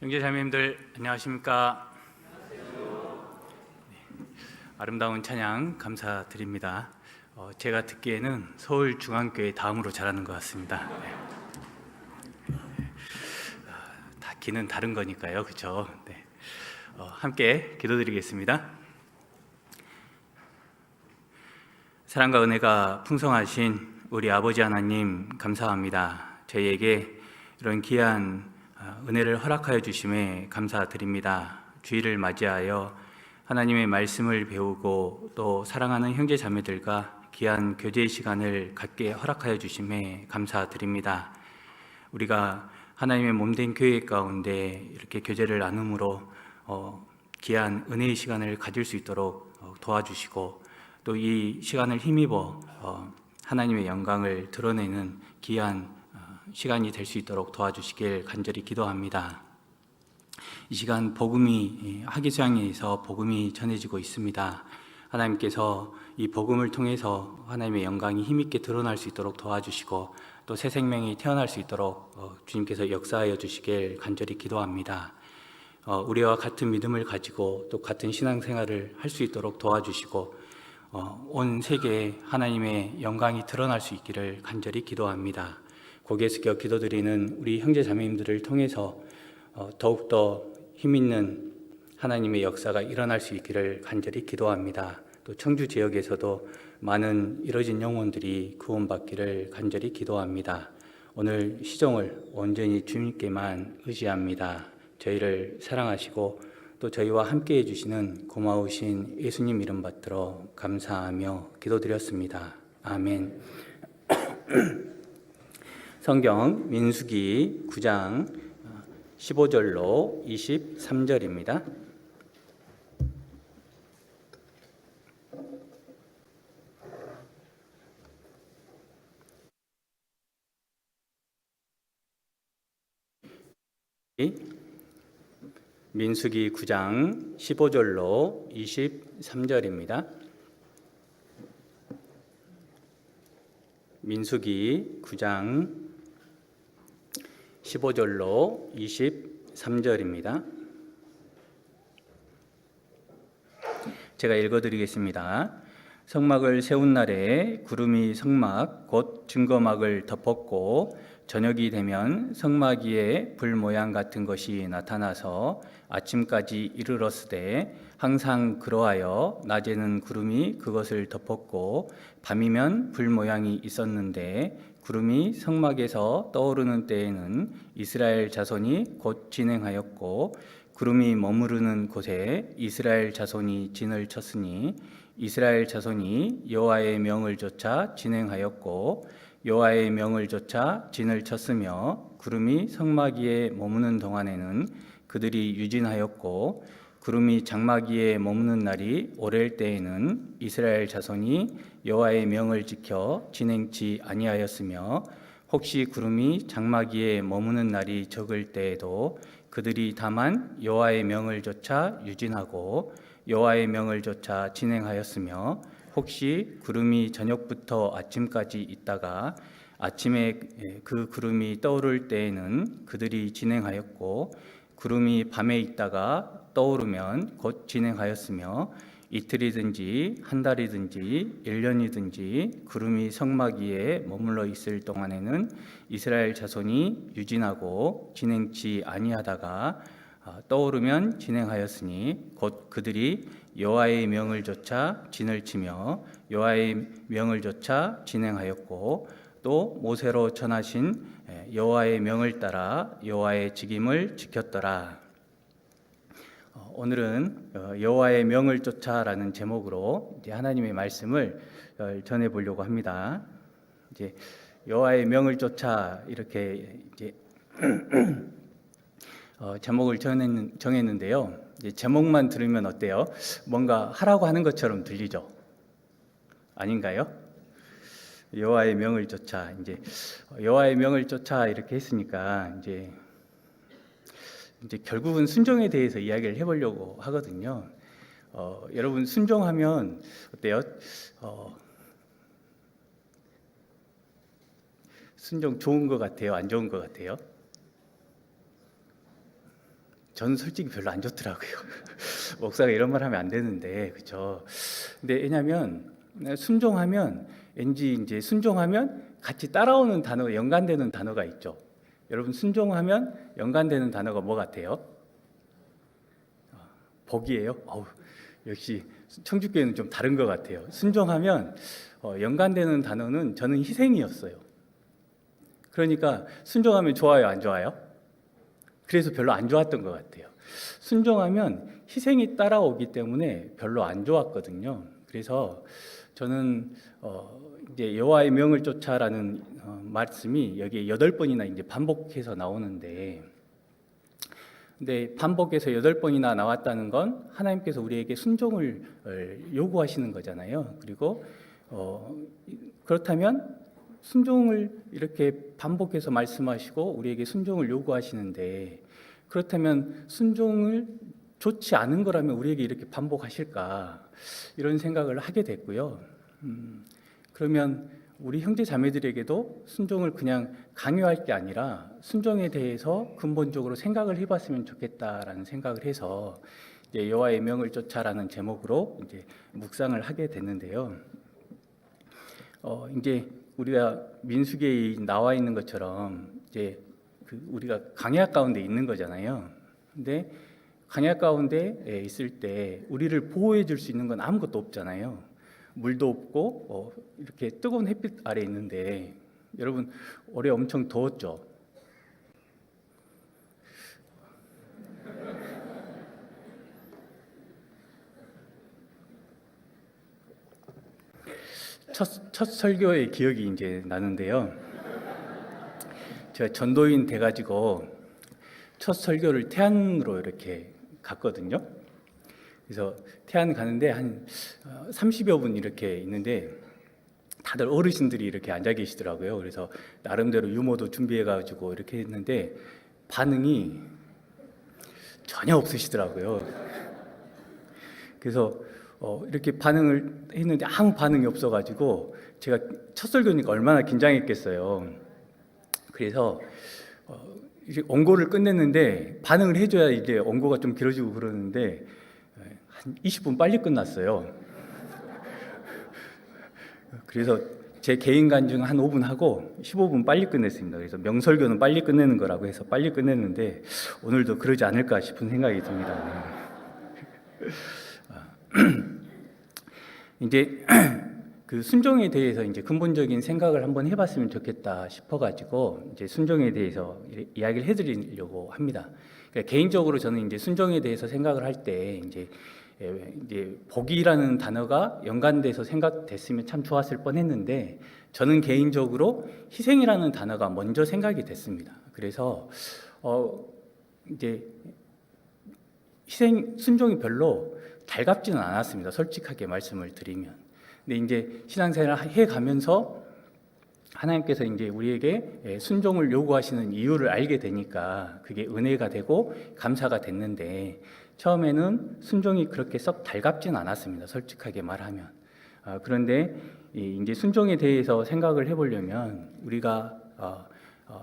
형제 자매님들 안녕하십니까? 아름다운 찬양 감사드립니다. 제가 듣기에는 서울중앙교회 다음으로 잘하는 것 같습니다. 다 기는 다른 거니까요, 그렇죠? 네. 함께 기도드리겠습니다. 사랑과 은혜가 풍성하신 우리 아버지 하나님 감사합니다. 저희에게 이런 귀한 은혜를 허락하여 주심에 감사드립니다. 주일을 맞이하여 하나님의 말씀을 배우고 또 사랑하는 형제 자매들과 귀한 교제의 시간을 갖게 허락하여 주심에 감사드립니다. 우리가 하나님의 몸된 교회 가운데 이렇게 교제를 나눔으로 귀한 은혜의 시간을 가질 수 있도록 도와주시고 또 이 시간을 힘입어 하나님의 영광을 드러내는 귀한 시간이 될 수 있도록 도와주시길 간절히 기도합니다. 이 시간 복음이 하기수양에서 복음이 전해지고 있습니다. 하나님께서 이 복음을 통해서 하나님의 영광이 힘있게 드러날 수 있도록 도와주시고 또 새 생명이 태어날 수 있도록 주님께서 역사하여 주시길 간절히 기도합니다. 우리와 같은 믿음을 가지고 또 같은 신앙생활을 할 수 있도록 도와주시고 온 세계에 하나님의 영광이 드러날 수 있기를 간절히 기도합니다. 고개 숙여 기도드리는 우리 형제 자매님들을 통해서 더욱더 힘있는 하나님의 역사가 일어날 수 있기를 간절히 기도합니다. 또 청주 지역에서도 많은 이뤄진 영혼들이 구원받기를 간절히 기도합니다. 오늘 시종을 온전히 주님께만 의지합니다. 저희를 사랑하시고 또 저희와 함께 해주시는 고마우신 예수님 이름 받들어 감사하며 기도드렸습니다. 아멘. 성경 민수기 9장 15절로 23절입니다. 민수기 9장 15절로 23절입니다. 민수기 9장 15절로 23절입니다. 제가 읽어드리겠습니다. 성막을 세운 날에 구름이 성막 곧 증거막을 덮었고 저녁이 되면 성막 위에 불 모양 같은 것이 나타나서 아침까지 이르렀으되 항상 그러하여 낮에는 구름이 그것을 덮었고 밤이면 불 모양이 있었는데 구름이 성막에서 떠오르는 때에는 이스라엘 자손이 곧 진행하였고 구름이 머무르는 곳에 이스라엘 자손이 진을 쳤으니 이스라엘 자손이 여호와의 명을 좇아 진행하였고 여호와의 명을 좇아 진을 쳤으며 구름이 성막 위에 머무는 동안에는 그들이 유진하였고 구름이 장막 위에 머무는 날이 오랠 때에는 이스라엘 자손이 여호와의 명을 지켜 진행치 아니하였으며 혹시 구름이 장막 위에 머무는 날이 적을 때에도 그들이 다만 여호와의 명을 좇아 유진하고 여호와의 명을 좇아 진행하였으며 혹시 구름이 저녁부터 아침까지 있다가 아침에 그 구름이 떠오를 때에는 그들이 진행하였고 구름이 밤에 있다가 떠오르면 곧 진행하였으며 이틀이든지 한 달이든지 1년이든지 구름이 성막 위에 머물러 있을 동안에는 이스라엘 자손이 유진하고 진행치 아니하다가 떠오르면 진행하였으니 곧 그들이 여호와의 명을 좇아 진을 치며 여호와의 명을 좇아 진행하였고 또 모세로 전하신 여호와의 명을 따라 여호와의 직임을 지켰더라. 오늘은 여호와의 명을 좇아라는 제목으로 이제 하나님의 말씀을 전해 보려고 합니다. 이제 여호와의 명을 좇아 이렇게 이제 제목을 정했는데요. 이제 제목만 들으면 어때요? 뭔가 하라고 하는 것처럼 들리죠? 아닌가요? 여호와의 명을 좇아 이제 여호와의 명을 좇아 이렇게 했으니까 이제 결국은 순종에 대해서 이야기를 해보려고 하거든요. 여러분 순종하면 어때요? 순종 좋은 것 같아요? 안 좋은 것 같아요? 저는 솔직히 별로 안 좋더라고요. 목사가 이런 말 하면 안 되는데, 그렇죠? 근데 왜냐하면 순종하면 왠지 이제 순종하면 같이 따라오는 단어, 연관되는 단어가 있죠. 여러분 순종하면 연관되는 단어가 뭐 같아요? 복이에요. 역시 청주교회는 좀 다른 것 같아요. 순종하면 연관되는 단어는 저는 희생이었어요. 그러니까 순종하면 좋아요, 안 좋아요? 그래서 별로 안 좋았던 것 같아요. 순종하면 희생이 따라오기 때문에 별로 안 좋았거든요. 그래서 저는 이제 여호와의 명을 쫓아라는 말씀이 여기에 8번이나 이제 반복해서 나오는데, 근데 반복해서 8번이나 나왔다는 건 하나님께서 우리에게 순종을 요구하시는 거잖아요. 그리고 그렇다면 순종을 이렇게 반복해서 말씀하시고 우리에게 순종을 요구하시는데, 그렇다면 순종을 좋지 않은 거라면 우리에게 이렇게 반복하실까, 이런 생각을 하게 됐고요. 그러면 우리 형제 자매들에게도 순종을 그냥 강요할 게 아니라 순종에 대해서 근본적으로 생각을 해봤으면 좋겠다라는 생각을 해서 이제 여호와의 명을 쫓아라는 제목으로 이제 묵상을 하게 됐는데요. 이제 우리가 민수기에 나와 있는 것처럼 이제 우리가 광야 가운데 있는 거잖아요. 근데 광야 가운데 있을 때 우리를 보호해 줄 수 있는 건 아무것도 없잖아요. 물도 없고 이렇게 뜨거운 햇빛 아래 있는데, 여러분 올해 엄청 더웠죠? 첫 설교의 기억이 이제 나는데요. 제가 전도인 돼가지고 첫 설교를 태안으로 이렇게 갔거든요. 그래서 태안 가는데 한 30여 분 이렇게 있는데 다들 어르신들이 이렇게 앉아 계시더라고요. 그래서 나름대로 유머도 준비해가지고 이렇게 했는데 반응이 전혀 없으시더라고요. 그래서 이렇게 반응을 했는데 아무 반응이 없어가지고 제가 첫 설교니까 얼마나 긴장했겠어요. 그래서 이제 원고를 끝냈는데 반응을 해줘야 이제 원고가 좀 길어지고 그러는데 한 20분 빨리 끝났어요. 그래서 제 개인 간증 한 5분 하고 15분 빨리 끝냈습니다. 그래서 명설교는 빨리 끝내는 거라고 해서 빨리 끝냈는데 오늘도 그러지 않을까 싶은 생각이 듭니다. 이제 그 순종에 대해서 이제 근본적인 생각을 한번 해봤으면 좋겠다 싶어가지고 이제 순종에 대해서 이야기를 해드리려고 합니다. 그러니까 개인적으로 저는 이제 순종에 대해서 생각을 할 때 이제 복이라는 단어가 연관돼서 생각됐으면 참 좋았을 뻔했는데 저는 개인적으로 희생이라는 단어가 먼저 생각이 됐습니다. 그래서 이제 순종이 별로 달갑지는 않았습니다. 솔직하게 말씀을 드리면. 근데 이제 신앙생활을 해가면서 하나님께서 이제 우리에게 순종을 요구하시는 이유를 알게 되니까 그게 은혜가 되고 감사가 됐는데, 처음에는 순종이 그렇게 썩 달갑지는 않았습니다. 솔직하게 말하면. 그런데 이제 순종에 대해서 생각을 해보려면 우리가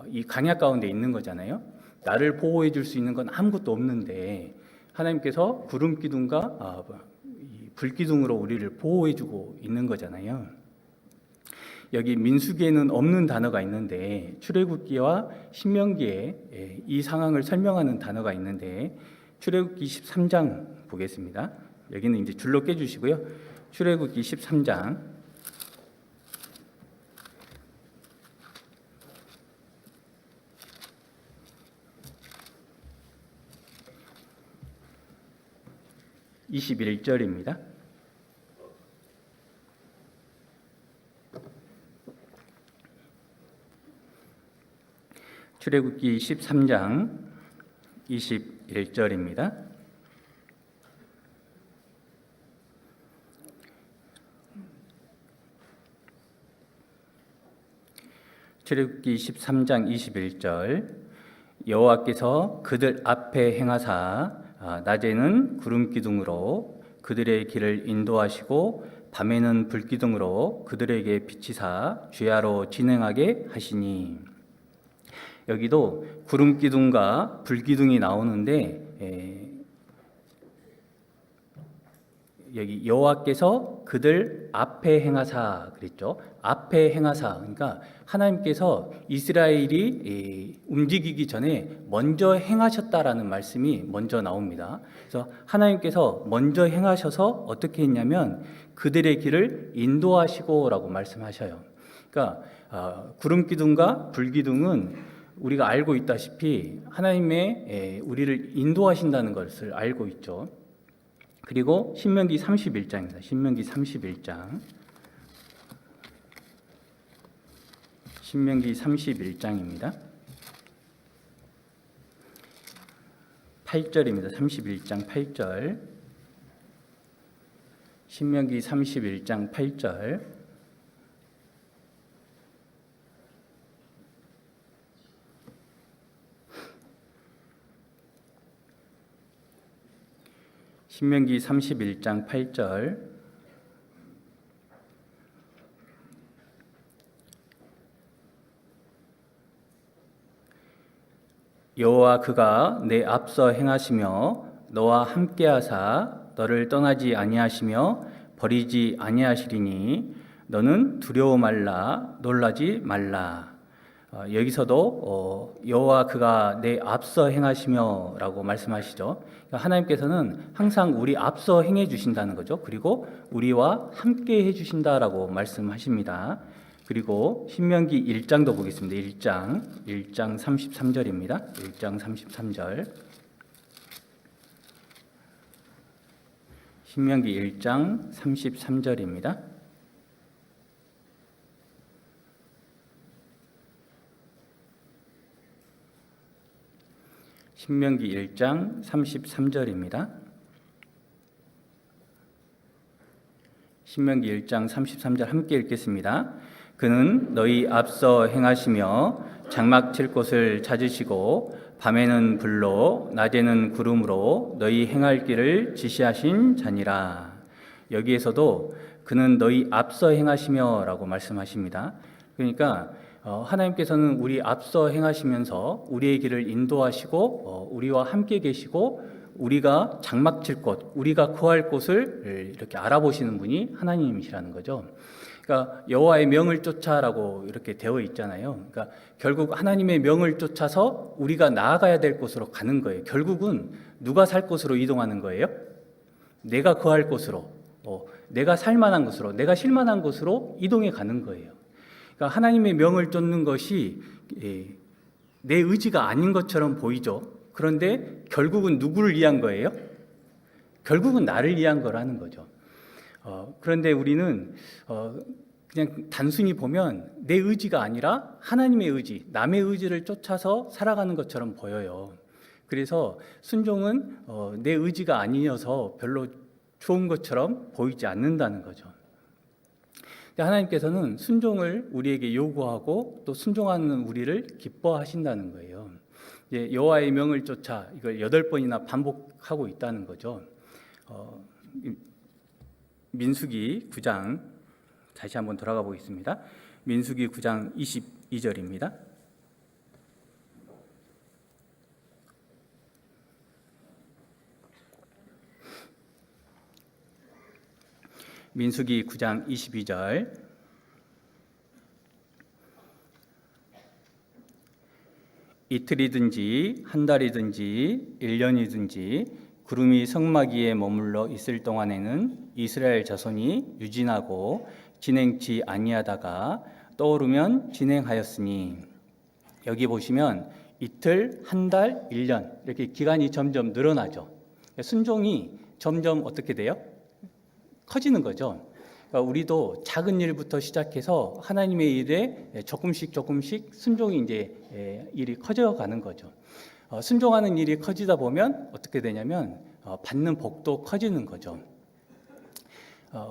이 광야 가운데 있는 거잖아요. 나를 보호해 줄 수 있는 건 아무것도 없는데 하나님께서 구름 기둥과 불 기둥으로 우리를 보호해 주고 있는 거잖아요. 여기 민수기에는 없는 단어가 있는데 출애굽기와 신명기에 이 상황을 설명하는 단어가 있는데, 출애굽기 13장 보겠습니다. 여기는 이제 줄로 깨주시고요. 출애굽기 13장 21절입니다. 출애굽기 13장 21절입니다. 출애굽기 13장 21절, 여호와께서 그들 앞에 행하사 낮에는 구름 기둥으로 그들의 길을 인도하시고 밤에는 불 기둥으로 그들에게 비치사 주야로 진행하게 하시니. 여기도 구름 기둥과 불 기둥이 나오는데 여기 여호와께서 그들 앞에 행하사 그랬죠. 앞에 행하사, 그러니까 하나님께서 이스라엘이 움직이기 전에 먼저 행하셨다라는 말씀이 먼저 나옵니다. 그래서 하나님께서 먼저 행하셔서 어떻게 했냐면 그들의 길을 인도하시고라고 말씀하셔요. 그러니까 구름 기둥과 불 기둥은 우리가 알고 있다시피 하나님의 우리를 인도하신다는 것을 알고 있죠. 그리고 신명기 31장입니다. 신명기 31장. 신명기 31장입니다. 8절입니다. 31장 8절. 신명기 31장 8절. 신명기 31장 8절. 여호와 그가 내 앞서 행하시며 너와 함께하사 너를 떠나지 아니하시며 버리지 아니하시리니 너는 두려워 말라 놀라지 말라. 여기서도 여호와 그가 내 앞서 행하시며라고 말씀하시죠. 그러니까 하나님께서는 항상 우리 앞서 행해 주신다는 거죠. 그리고 우리와 함께 해 주신다라고 말씀하십니다. 그리고 신명기 1장도 보겠습니다. 1장 33절입니다. 1장 33절. 신명기 1장 33절입니다. 신명기 1장 33절입니다. 신명기 1장 33절 함께 읽겠습니다. 그는 너희 앞서 행하시며 장막 칠 곳을 찾으시고 밤에는 불로 낮에는 구름으로 너희 행할 길을 지시하신 자니라. 여기에서도 그는 너희 앞서 행하시며라고 말씀하십니다. 그러니까 하나님께서는 우리 앞서 행하시면서 우리의 길을 인도하시고 우리와 함께 계시고 우리가 장막 칠 곳, 우리가 거할 곳을 이렇게 알아보시는 분이 하나님이시라는 거죠. 그러니까 여호와의 명을 쫓아라고 이렇게 되어 있잖아요. 그러니까 결국 하나님의 명을 쫓아서 우리가 나아가야 될 곳으로 가는 거예요. 결국은 누가 살 곳으로 이동하는 거예요? 내가 거할 곳으로, 내가 살 만한 곳으로, 내가 쉴 만한 곳으로 이동해 가는 거예요. 그러니까 하나님의 명을 쫓는 것이 내 의지가 아닌 것처럼 보이죠. 그런데 결국은 누구를 위한 거예요? 결국은 나를 위한 거라는 거죠. 그런데 우리는 그냥 단순히 보면 내 의지가 아니라 하나님의 의지, 남의 의지를 쫓아서 살아가는 것처럼 보여요. 그래서 순종은 내 의지가 아니어서 별로 좋은 것처럼 보이지 않는다는 거죠. 하나님께서는 순종을 우리에게 요구하고 또 순종하는 우리를 기뻐하신다는 거예요. 여호와의 명을 쫓아 이걸 8번이나 반복하고 있다는 거죠. 민수기 9장 다시 한번 돌아가 보겠습니다. 민수기 9장 22절입니다. 민수기 9장 22절. 이틀이든지 한 달이든지 1년이든지 구름이 성막 위에 머물러 있을 동안에는 이스라엘 자손이 유진하고 진행치 아니하다가 떠오르면 진행하였으니, 여기 보시면 이틀, 한 달, 1년 이렇게 기간이 점점 늘어나죠. 순종이 점점 어떻게 돼요? 커지는 거죠. 그러니까 우리도 작은 일부터 시작해서 하나님의 일에 조금씩 순종이 이제 일이 커져가는 거죠. 순종하는 일이 커지다 보면 어떻게 되냐면 받는 복도 커지는 거죠.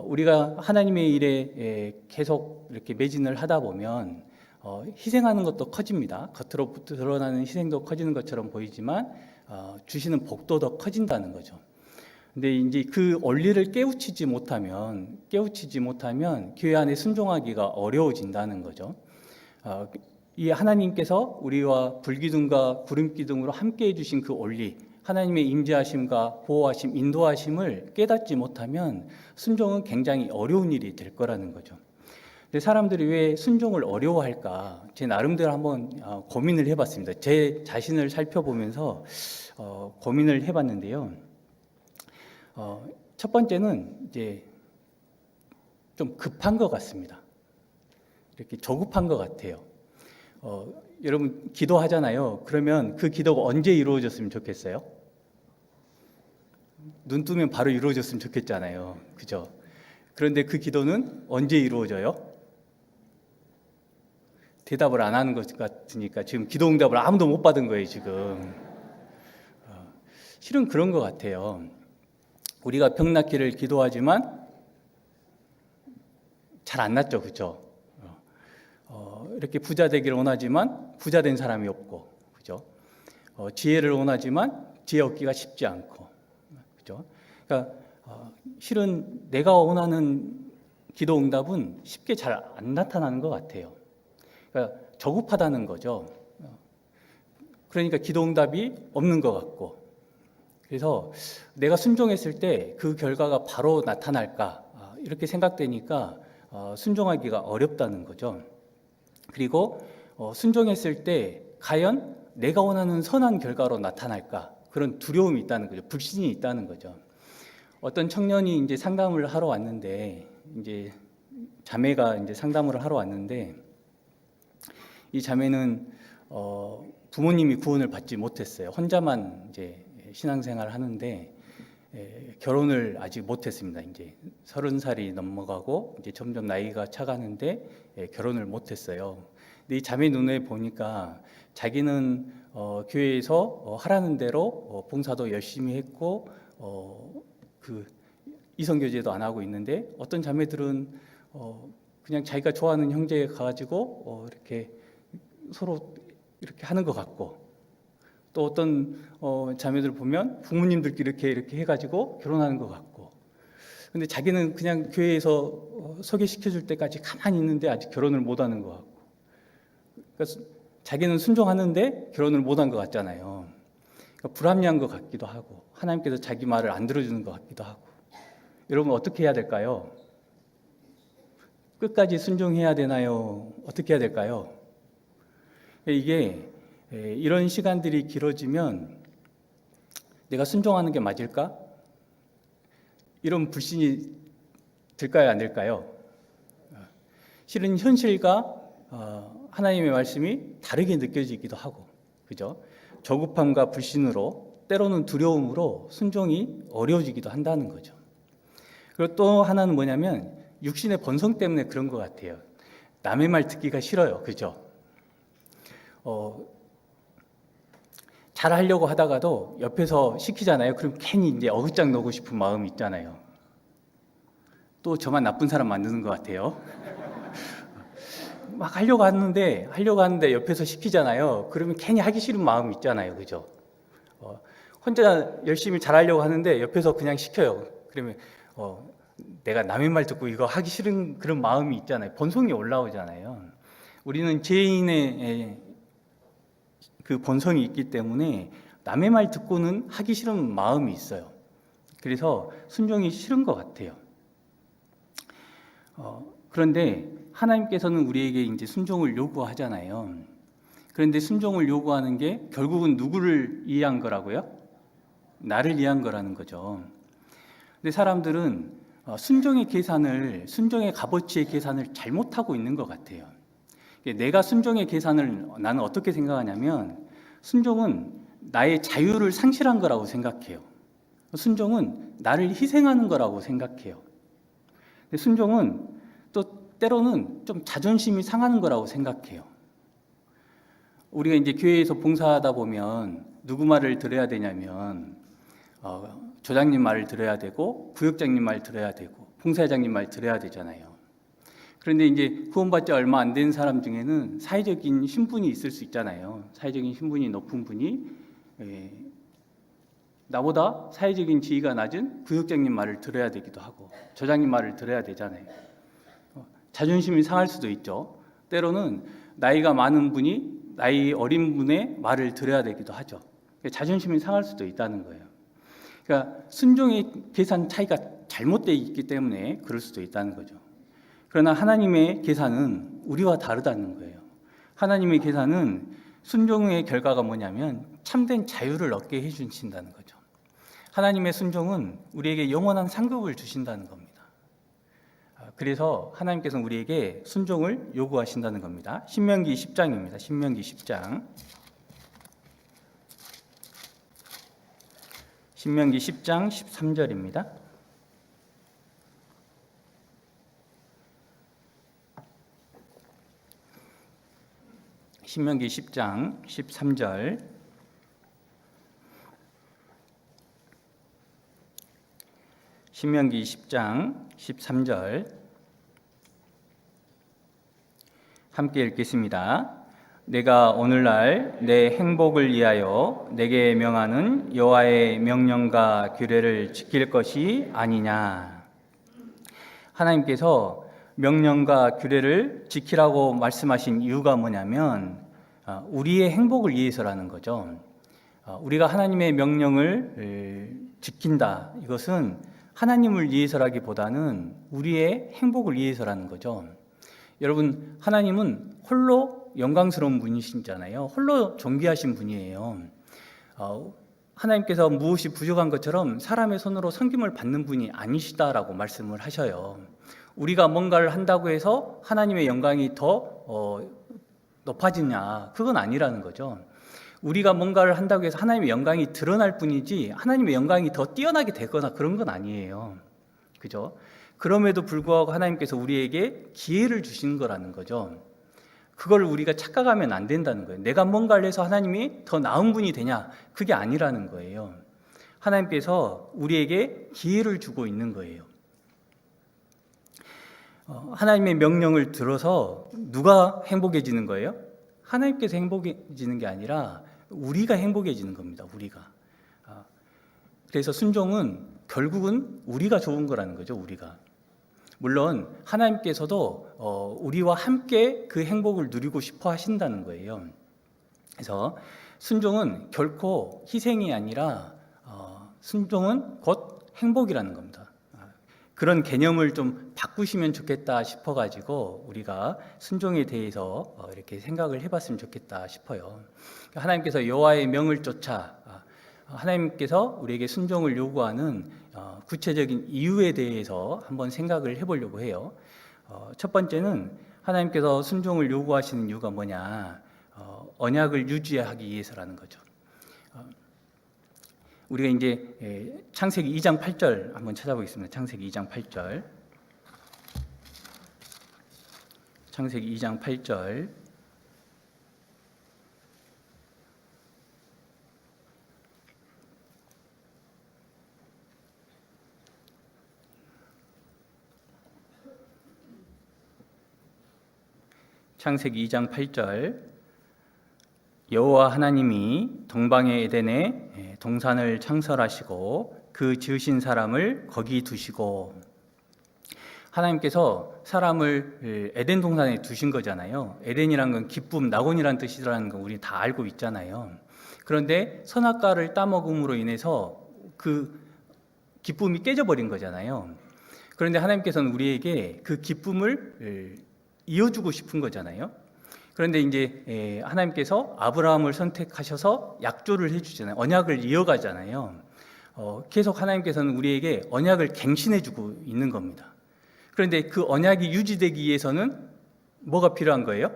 우리가 하나님의 일에 계속 이렇게 매진을 하다 보면 희생하는 것도 커집니다. 겉으로 드러나는 희생도 커지는 것처럼 보이지만 주시는 복도 더 커진다는 거죠. 근데 이제 그 원리를 깨우치지 못하면 교회 안에 순종하기가 어려워진다는 거죠. 이 하나님께서 우리와 불기둥과 구름기둥으로 함께 해주신 그 원리, 하나님의 임재하심과 보호하심, 인도하심을 깨닫지 못하면 순종은 굉장히 어려운 일이 될 거라는 거죠. 근데 사람들이 왜 순종을 어려워할까? 제 나름대로 한번 고민을 해봤습니다. 제 자신을 살펴보면서 고민을 해봤는데요. 첫 번째는 이제 좀 급한 것 같습니다. 이렇게 조급한 것 같아요. 여러분 기도하잖아요. 그러면 그 기도가 언제 이루어졌으면 좋겠어요? 눈 뜨면 바로 이루어졌으면 좋겠잖아요. 그죠? 그런데 그 기도는 언제 이루어져요? 대답을 안 하는 것 같으니까 지금 기도 응답을 아무도 못 받은 거예요, 지금. 실은 그런 것 같아요. 우리가 병 낫기를 기도하지만 잘 안 낫죠, 그죠? 이렇게 부자 되기를 원하지만 부자 된 사람이 없고, 그죠? 지혜를 원하지만 지혜 얻기가 쉽지 않고, 그죠? 그러니까 실은 내가 원하는 기도 응답은 쉽게 잘 안 나타나는 것 같아요. 그러니까 조급하다는 거죠. 그러니까 기도 응답이 없는 것 같고, 그래서 내가 순종했을 때 그 결과가 바로 나타날까 이렇게 생각되니까 순종하기가 어렵다는 거죠. 그리고 순종했을 때 과연 내가 원하는 선한 결과로 나타날까 그런 두려움이 있다는 거죠. 불신이 있다는 거죠. 어떤 청년이 이제 상담을 하러 왔는데 이제 자매가 이제 상담을 하러 왔는데 이 자매는 부모님이 구원을 받지 못했어요. 혼자만 이제 신앙생활을 하는데 결혼을 아직 못했습니다. 이제 30살이 넘어가고 이제 점점 나이가 차가는데 결혼을 못했어요. 근데 이 자매 눈에 보니까 자기는 교회에서 하라는 대로 봉사도 열심히 했고 그 이성교제도 안 하고 있는데 어떤 자매들은 그냥 자기가 좋아하는 형제 가가지고 이렇게 서로 이렇게 하는 것 같고 또 어떤 자매들 보면 부모님들끼리 이렇게 해가지고 결혼하는 것 같고 근데 자기는 그냥 교회에서 소개시켜줄 때까지 가만히 있는데 아직 결혼을 못하는 것 같고 그래서 자기는 순종하는데 결혼을 못한 것 같잖아요. 그러니까 불합리한 것 같기도 하고 하나님께서 자기 말을 안 들어주는 것 같기도 하고 여러분 어떻게 해야 될까요? 끝까지 순종해야 되나요? 어떻게 해야 될까요? 이게 이런 시간들이 길어지면 내가 순종하는 게 맞을까? 이런 불신이 들까요? 안 들까요? 실은 현실과 하나님의 말씀이 다르게 느껴지기도 하고 그죠? 조급함과 불신으로 때로는 두려움으로 순종이 어려워지기도 한다는 거죠. 그리고 또 하나는 뭐냐면 육신의 본성 때문에 그런 것 같아요. 남의 말 듣기가 싫어요. 그죠? 잘 하려고 하다가도 옆에서 시키잖아요. 그럼 괜히 이제 어긋장 넣고 싶은 마음이 있잖아요. 또 저만 나쁜 사람 만드는 것 같아요. 막 하려고 하는데 옆에서 시키잖아요. 그러면 괜히 하기 싫은 마음이 있잖아요. 그죠? 혼자 열심히 잘하려고 하는데 옆에서 그냥 시켜요. 그러면 내가 남의 말 듣고 이거 하기 싫은 그런 마음이 있잖아요. 본성이 올라오잖아요. 우리는 죄인의 그 본성이 있기 때문에 남의 말 듣고는 하기 싫은 마음이 있어요. 그래서 순종이 싫은 것 같아요. 그런데 하나님께서는 우리에게 이제 순종을 요구하잖아요. 그런데 순종을 요구하는 게 결국은 누구를 위한 거라고요? 나를 위한 거라는 거죠. 근데 사람들은 순종의 값어치의 계산을 잘못하고 있는 것 같아요. 내가 순종의 계산을 나는 어떻게 생각하냐면 순종은 나의 자유를 상실한 거라고 생각해요. 순종은 나를 희생하는 거라고 생각해요. 근데 순종은 또 때로는 좀 자존심이 상하는 거라고 생각해요. 우리가 이제 교회에서 봉사하다 보면 누구 말을 들어야 되냐면 조장님 말을 들어야 되고 구역장님 말 들어야 되고 봉사회장님 말 들어야 되잖아요. 그런데 이제 구원받지 얼마 안 된 사람 중에는 사회적인 신분이 있을 수 있잖아요. 사회적인 신분이 높은 분이 나보다 사회적인 지위가 낮은 구역장님 말을 들어야 되기도 하고 조장님 말을 들어야 되잖아요. 자존심이 상할 수도 있죠. 때로는 나이가 많은 분이 나이 어린 분의 말을 들어야 되기도 하죠. 자존심이 상할 수도 있다는 거예요. 그러니까 순종의 계산 차이가 잘못되어 있기 때문에 그럴 수도 있다는 거죠. 그러나 하나님의 계산은 우리와 다르다는 거예요. 하나님의 계산은 순종의 결과가 뭐냐면 참된 자유를 얻게 해주신다는 거죠. 하나님의 순종은 우리에게 영원한 상급을 주신다는 겁니다. 그래서 하나님께서는 우리에게 순종을 요구하신다는 겁니다. 신명기 10장입니다. 신명기 10장. 신명기 10장 13절입니다. 신명기 10장 13절. 신명기 10장 13절 함께 읽겠습니다. 내가 오늘날 내 행복을 위하여 내게 명하는 여호와의 명령과 규례를 지킬 것이 아니냐. 하나님께서 명령과 규례를 지키라고 말씀하신 이유가 뭐냐면 우리의 행복을 위해서라는 거죠. 우리가 하나님의 명령을 지킨다. 이것은 하나님을 위해서라기보다는 우리의 행복을 위해서라는 거죠. 여러분, 하나님은 홀로 영광스러운 분이시잖아요. 홀로 존귀하신 분이에요. 하나님께서 무엇이 부족한 것처럼 사람의 손으로 섬김을 받는 분이 아니시다라고 말씀을 하셔요. 우리가 뭔가를 한다고 해서 하나님의 영광이 더 높아지냐? 그건 아니라는 거죠. 우리가 뭔가를 한다고 해서 하나님의 영광이 드러날 뿐이지 하나님의 영광이 더 뛰어나게 되거나 그런 건 아니에요. 그죠? 그럼에도 불구하고 하나님께서 우리에게 기회를 주신 거라는 거죠. 그걸 우리가 착각하면 안 된다는 거예요. 내가 뭔가를 해서 하나님이 더 나은 분이 되냐? 그게 아니라는 거예요. 하나님께서 우리에게 기회를 주고 있는 거예요. 하나님의 명령을 들어서 누가 행복해지는 거예요? 하나님께서 행복해지는 게 아니라 우리가 행복해지는 겁니다. 우리가. 그래서 순종은 결국은 우리가 좋은 거라는 거죠. 우리가. 물론 하나님께서도 우리와 함께 그 행복을 누리고 싶어 하신다는 거예요. 그래서 순종은 결코 희생이 아니라 순종은 곧 행복이라는 겁니다. 그런 개념을 좀 바꾸시면 좋겠다 싶어가지고 우리가 순종에 대해서 이렇게 생각을 해봤으면 좋겠다 싶어요. 하나님께서 여호와의 명을 쫓아 하나님께서 우리에게 순종을 요구하는 구체적인 이유에 대해서 한번 생각을 해보려고 해요. 첫 번째는 하나님께서 순종을 요구하시는 이유가 뭐냐? 언약을 유지하기 위해서라는 거죠. 우리가 이제 창세기 2장 8절 한번 찾아보겠습니다. 창세기 2장 8절. 창세기 2장 8절. 창세기 2장 8절. 여호와 하나님이 동방의 에덴에 동산을 창설하시고 그 지으신 사람을 거기 두시고, 하나님께서 사람을 에덴 동산에 두신 거잖아요. 에덴이란 건 기쁨, 낙원이란 뜻이라는 건 우리 다 알고 있잖아요. 그런데 선악과를 따먹음으로 인해서 그 기쁨이 깨져버린 거잖아요. 그런데 하나님께서는 우리에게 그 기쁨을 이어주고 싶은 거잖아요. 그런데 이제 하나님께서 아브라함을 선택하셔서 약조를 해주잖아요. 언약을 이어가잖아요. 계속 하나님께서는 우리에게 언약을 갱신해주고 있는 겁니다. 그런데 그 언약이 유지되기 위해서는 뭐가 필요한 거예요?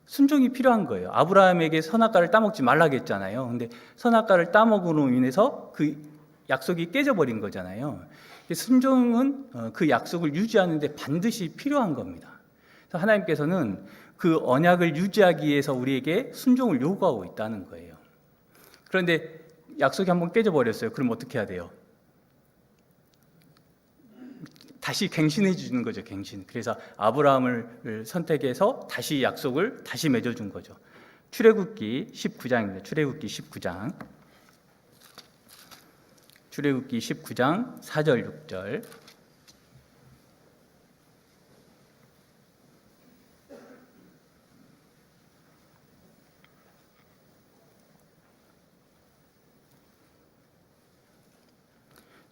순종이 필요한 거예요. 아브라함에게 선악과를 따먹지 말라고 했잖아요. 근데 선악과를 따먹음으로 인해서 그 약속이 깨져버린 거잖아요. 순종은 그 약속을 유지하는데 반드시 필요한 겁니다. 그래서 하나님께서는 그 언약을 유지하기 위해서 우리에게 순종을 요구하고 있다는 거예요. 그런데 약속이 한번 깨져버렸어요. 그럼 어떻게 해야 돼요? 다시 갱신해 주는 거죠. 갱신. 그래서 아브라함을 선택해서 다시 약속을 다시 맺어준 거죠. 출애굽기 19장입니다. 출애굽기 19장. 출애굽기 19장 4절 6절.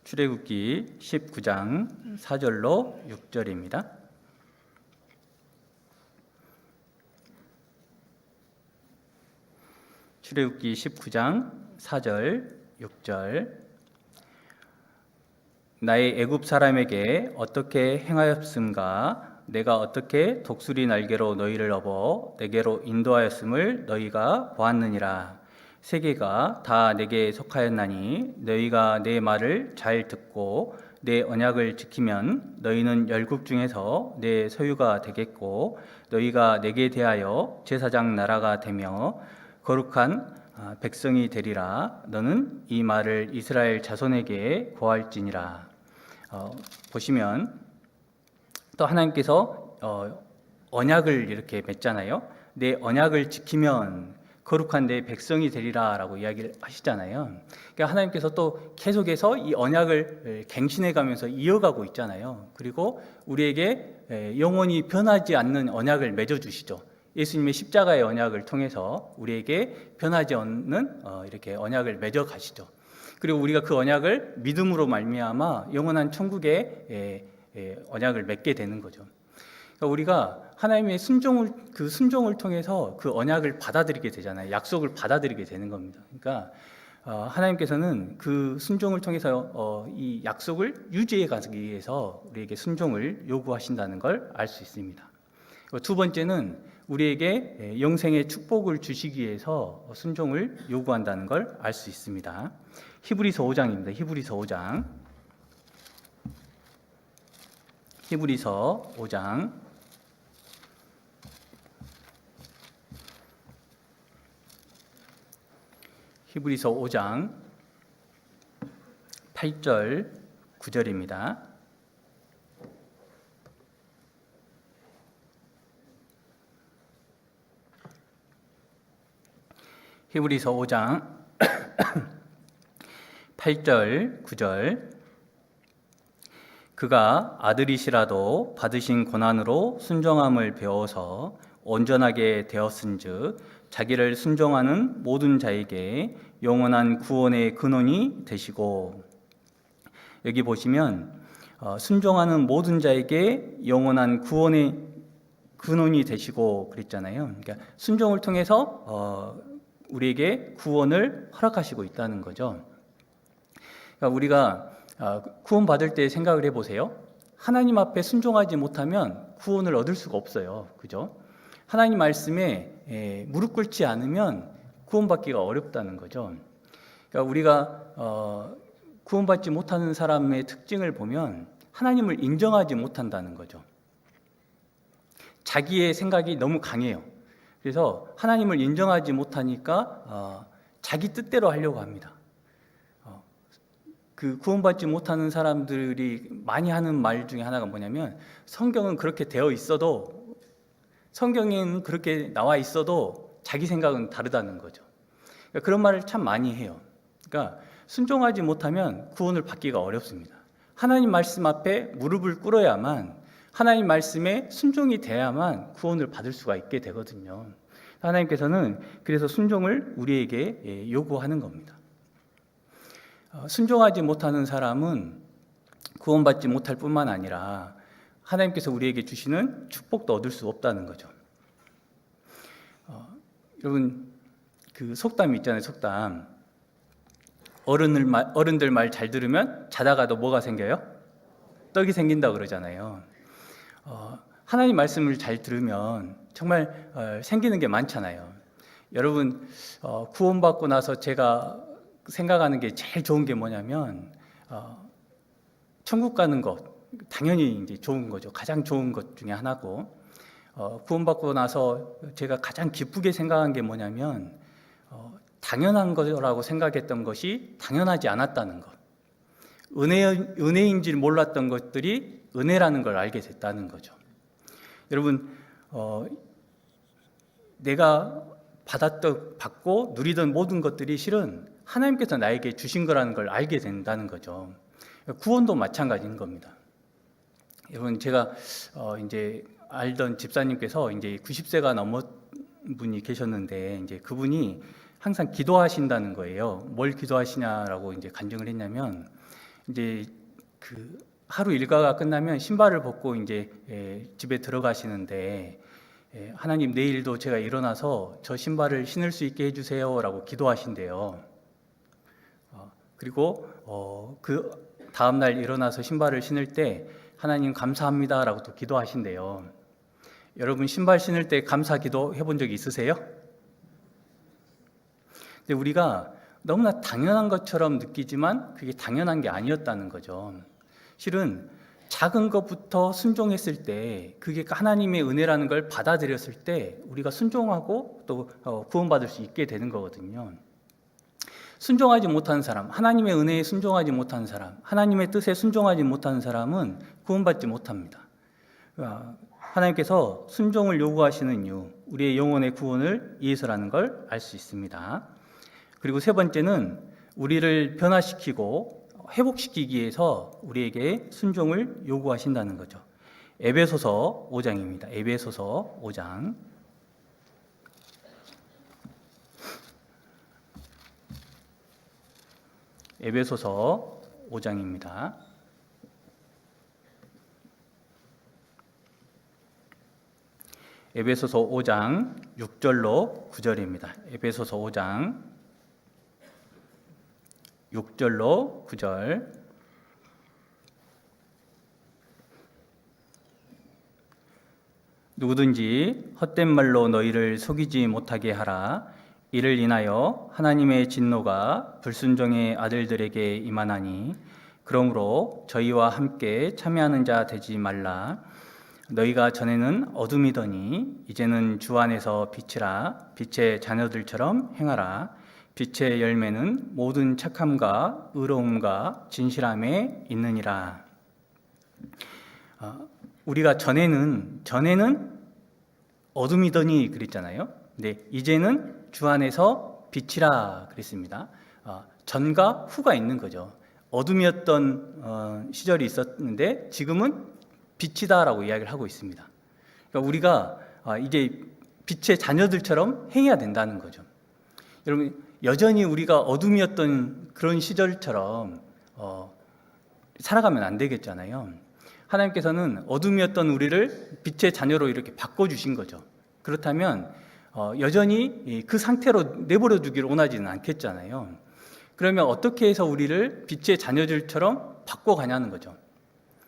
출애굽기 19장 4절로 6절입니다. 출애굽기 19장 4절 6절. 나의 애굽 사람에게 어떻게 행하였음가? 내가 어떻게 독수리 날개로 너희를 업어 내게로 인도하였음을 너희가 보았느니라. 세계가 다 내게 속하였나니 너희가 내 말을 잘 듣고 내 언약을 지키면 너희는 열국 중에서 내 소유가 되겠고 너희가 내게 대하여 제사장 나라가 되며 거룩한 백성이 되리라. 너는 이 말을 이스라엘 자손에게 고할지니라. 보시면 또 하나님께서 언약을 이렇게 맺잖아요. 내 언약을 지키면 거룩한 내 백성이 되리라 라고 이야기를 하시잖아요. 그러니까 하나님께서 또 계속해서 이 언약을 갱신해 가면서 이어가고 있잖아요. 그리고 우리에게 영원히 변하지 않는 언약을 맺어주시죠. 예수님의 십자가의 언약을 통해서 우리에게 변하지 않는 이렇게 언약을 맺어 가시죠. 그리고 우리가 그 언약을 믿음으로 말미암아 영원한 천국의 언약을 맺게 되는 거죠. 그러니까 우리가 하나님의 순종을 통해서 그 언약을 받아들이게 되잖아요. 약속을 받아들이게 되는 겁니다. 그러니까 하나님께서는 그 순종을 통해서 이 약속을 유지해 가기 위해서 우리에게 순종을 요구하신다는 걸 알 수 있습니다. 두 번째는 우리에게 영생의 축복을 주시기 위해서 순종을 요구한다는 걸 알 수 있습니다. 히브리서 5장입니다. 히브리서 5장. 히브리서 5장. 히브리서 5장 8절 9절입니다. 히브리서 5장 8절 9절. 그가 아들이시라도 받으신 고난으로 순종함을 배워서 온전하게 되었은즉 자기를 순종하는 모든 자에게 영원한 구원의 근원이 되시고. 여기 보시면 순종하는 모든 자에게 영원한 구원의 근원이 되시고 그랬잖아요. 그러니까 순종을 통해서 우리에게 구원을 허락하시고 있다는 거죠. 그러니까 우리가 구원받을 때 생각을 해보세요. 하나님 앞에 순종하지 못하면 구원을 얻을 수가 없어요. 그죠? 하나님 말씀에 무릎 꿇지 않으면 구원받기가 어렵다는 거죠. 그러니까 우리가 구원받지 못하는 사람의 특징을 보면 하나님을 인정하지 못한다는 거죠. 자기의 생각이 너무 강해요. 그래서 하나님을 인정하지 못하니까 자기 뜻대로 하려고 합니다. 그 구원받지 못하는 사람들이 많이 하는 말 중에 하나가 뭐냐면 성경은 그렇게 되어 있어도 성경에는 그렇게 나와 있어도 자기 생각은 다르다는 거죠. 그러니까 그런 말을 참 많이 해요. 그러니까 순종하지 못하면 구원을 받기가 어렵습니다. 하나님 말씀 앞에 무릎을 꿇어야만, 하나님 말씀에 순종이 돼야만 구원을 받을 수가 있게 되거든요. 하나님께서는 그래서 순종을 우리에게 요구하는 겁니다. 순종하지 못하는 사람은 구원받지 못할 뿐만 아니라 하나님께서 우리에게 주시는 축복도 얻을 수 없다는 거죠. 여러분, 그 속담이 있잖아요. 속담. 어른들 말 잘 들으면 자다가도 뭐가 생겨요? 떡이 생긴다고 그러잖아요. 하나님 말씀을 잘 들으면 정말 생기는 게 많잖아요. 여러분, 구원받고 나서 제가 생각하는 게 제일 좋은 게 뭐냐면 천국 가는 것, 당연히 이제 좋은 거죠. 가장 좋은 것 중에 하나고, 구원받고 나서 제가 가장 기쁘게 생각한 게 뭐냐면 당연한 거라고 생각했던 것이 당연하지 않았다는 것, 은혜인 줄 몰랐던 것들이 은혜라는 걸 알게 됐다는 거죠. 여러분, 내가 받고 누리던 모든 것들이 실은 하나님께서 나에게 주신 거라는 걸 알게 된다는 거죠. 구원도 마찬가지인 겁니다. 여러분, 제가 이제 알던 집사님께서 이제 90세가 넘은 분이 계셨는데, 이제 그분이 항상 기도하신다는 거예요. 뭘 기도하시냐라고 이제 간증을 했냐면, 이제 그 하루 일과가 끝나면 신발을 벗고 이제 집에 들어가시는데, 하나님 내일도 제가 일어나서 저 신발을 신을 수 있게 해주세요라고 기도하신대요. 그리고 그 다음날 일어나서 신발을 신을 때 하나님 감사합니다라고 또 기도하신대요. 여러분 신발 신을 때 감사 기도 해본 적 있으세요? 근데 우리가 너무나 당연한 것처럼 느끼지만 그게 당연한 게 아니었다는 거죠. 실은 작은 것부터 순종했을 때, 그게 하나님의 은혜라는 걸 받아들였을 때 우리가 순종하고 또 구원받을 수 있게 되는 거거든요. 순종하지 못한 사람, 하나님의 은혜에 순종하지 못한 사람, 하나님의 뜻에 순종하지 못한 사람은 구원받지 못합니다. 하나님께서 순종을 요구하시는 이유, 우리의 영혼의 구원을 위해서라는 걸 알 수 있습니다. 그리고 세 번째는 우리를 변화시키고 회복시키기 위해서 우리에게 순종을 요구하신다는 거죠. 에베소서 5장입니다. 에베소서 5장. 에베소서 5장입니다. 에베소서 5장 6절로 9절입니다. 에베소서 5장 6절로 9절. 누구든지 헛된 말로 너희를 속이지 못하게 하라. 이를 인하여 하나님의 진노가 불순종의 아들들에게 임하나니, 그러므로 저희와 함께 참여하는 자 되지 말라. 너희가 전에는 어둠이더니 이제는 주 안에서 빛이라. 빛의 자녀들처럼 행하라. 빛의 열매는 모든 착함과 의로움과 진실함에 있느니라. 우리가 전에는 어둠이더니 그랬잖아요. 근데 이제는 주 안에서 빛이라 그랬습니다. 전과 후가 있는 거죠. 어둠이었던 시절이 있었는데 지금은 빛이다라고 이야기를 하고 있습니다. 그러니까 우리가 이제 빛의 자녀들처럼 행해야 된다는 거죠. 여러분, 여전히 우리가 어둠이었던 그런 시절처럼 살아가면 안 되겠잖아요. 하나님께서는 어둠이었던 우리를 빛의 자녀로 이렇게 바꿔주신 거죠. 그렇다면 여전히 그 상태로 내버려 두기를 원하지는 않겠잖아요. 그러면 어떻게 해서 우리를 빛의 자녀들처럼 바꿔가냐는 거죠.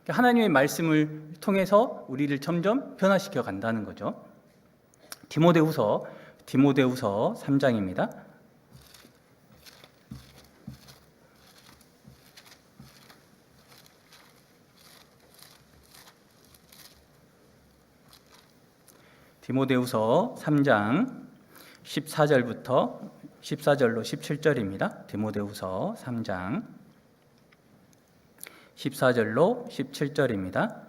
하나님의 말씀을 통해서 우리를 점점 변화시켜 간다는 거죠. 디모데후서 3장입니다. 디모데후서 3장 14절로 17절입니다. 디모데후서 3장 14절로 17절입니다.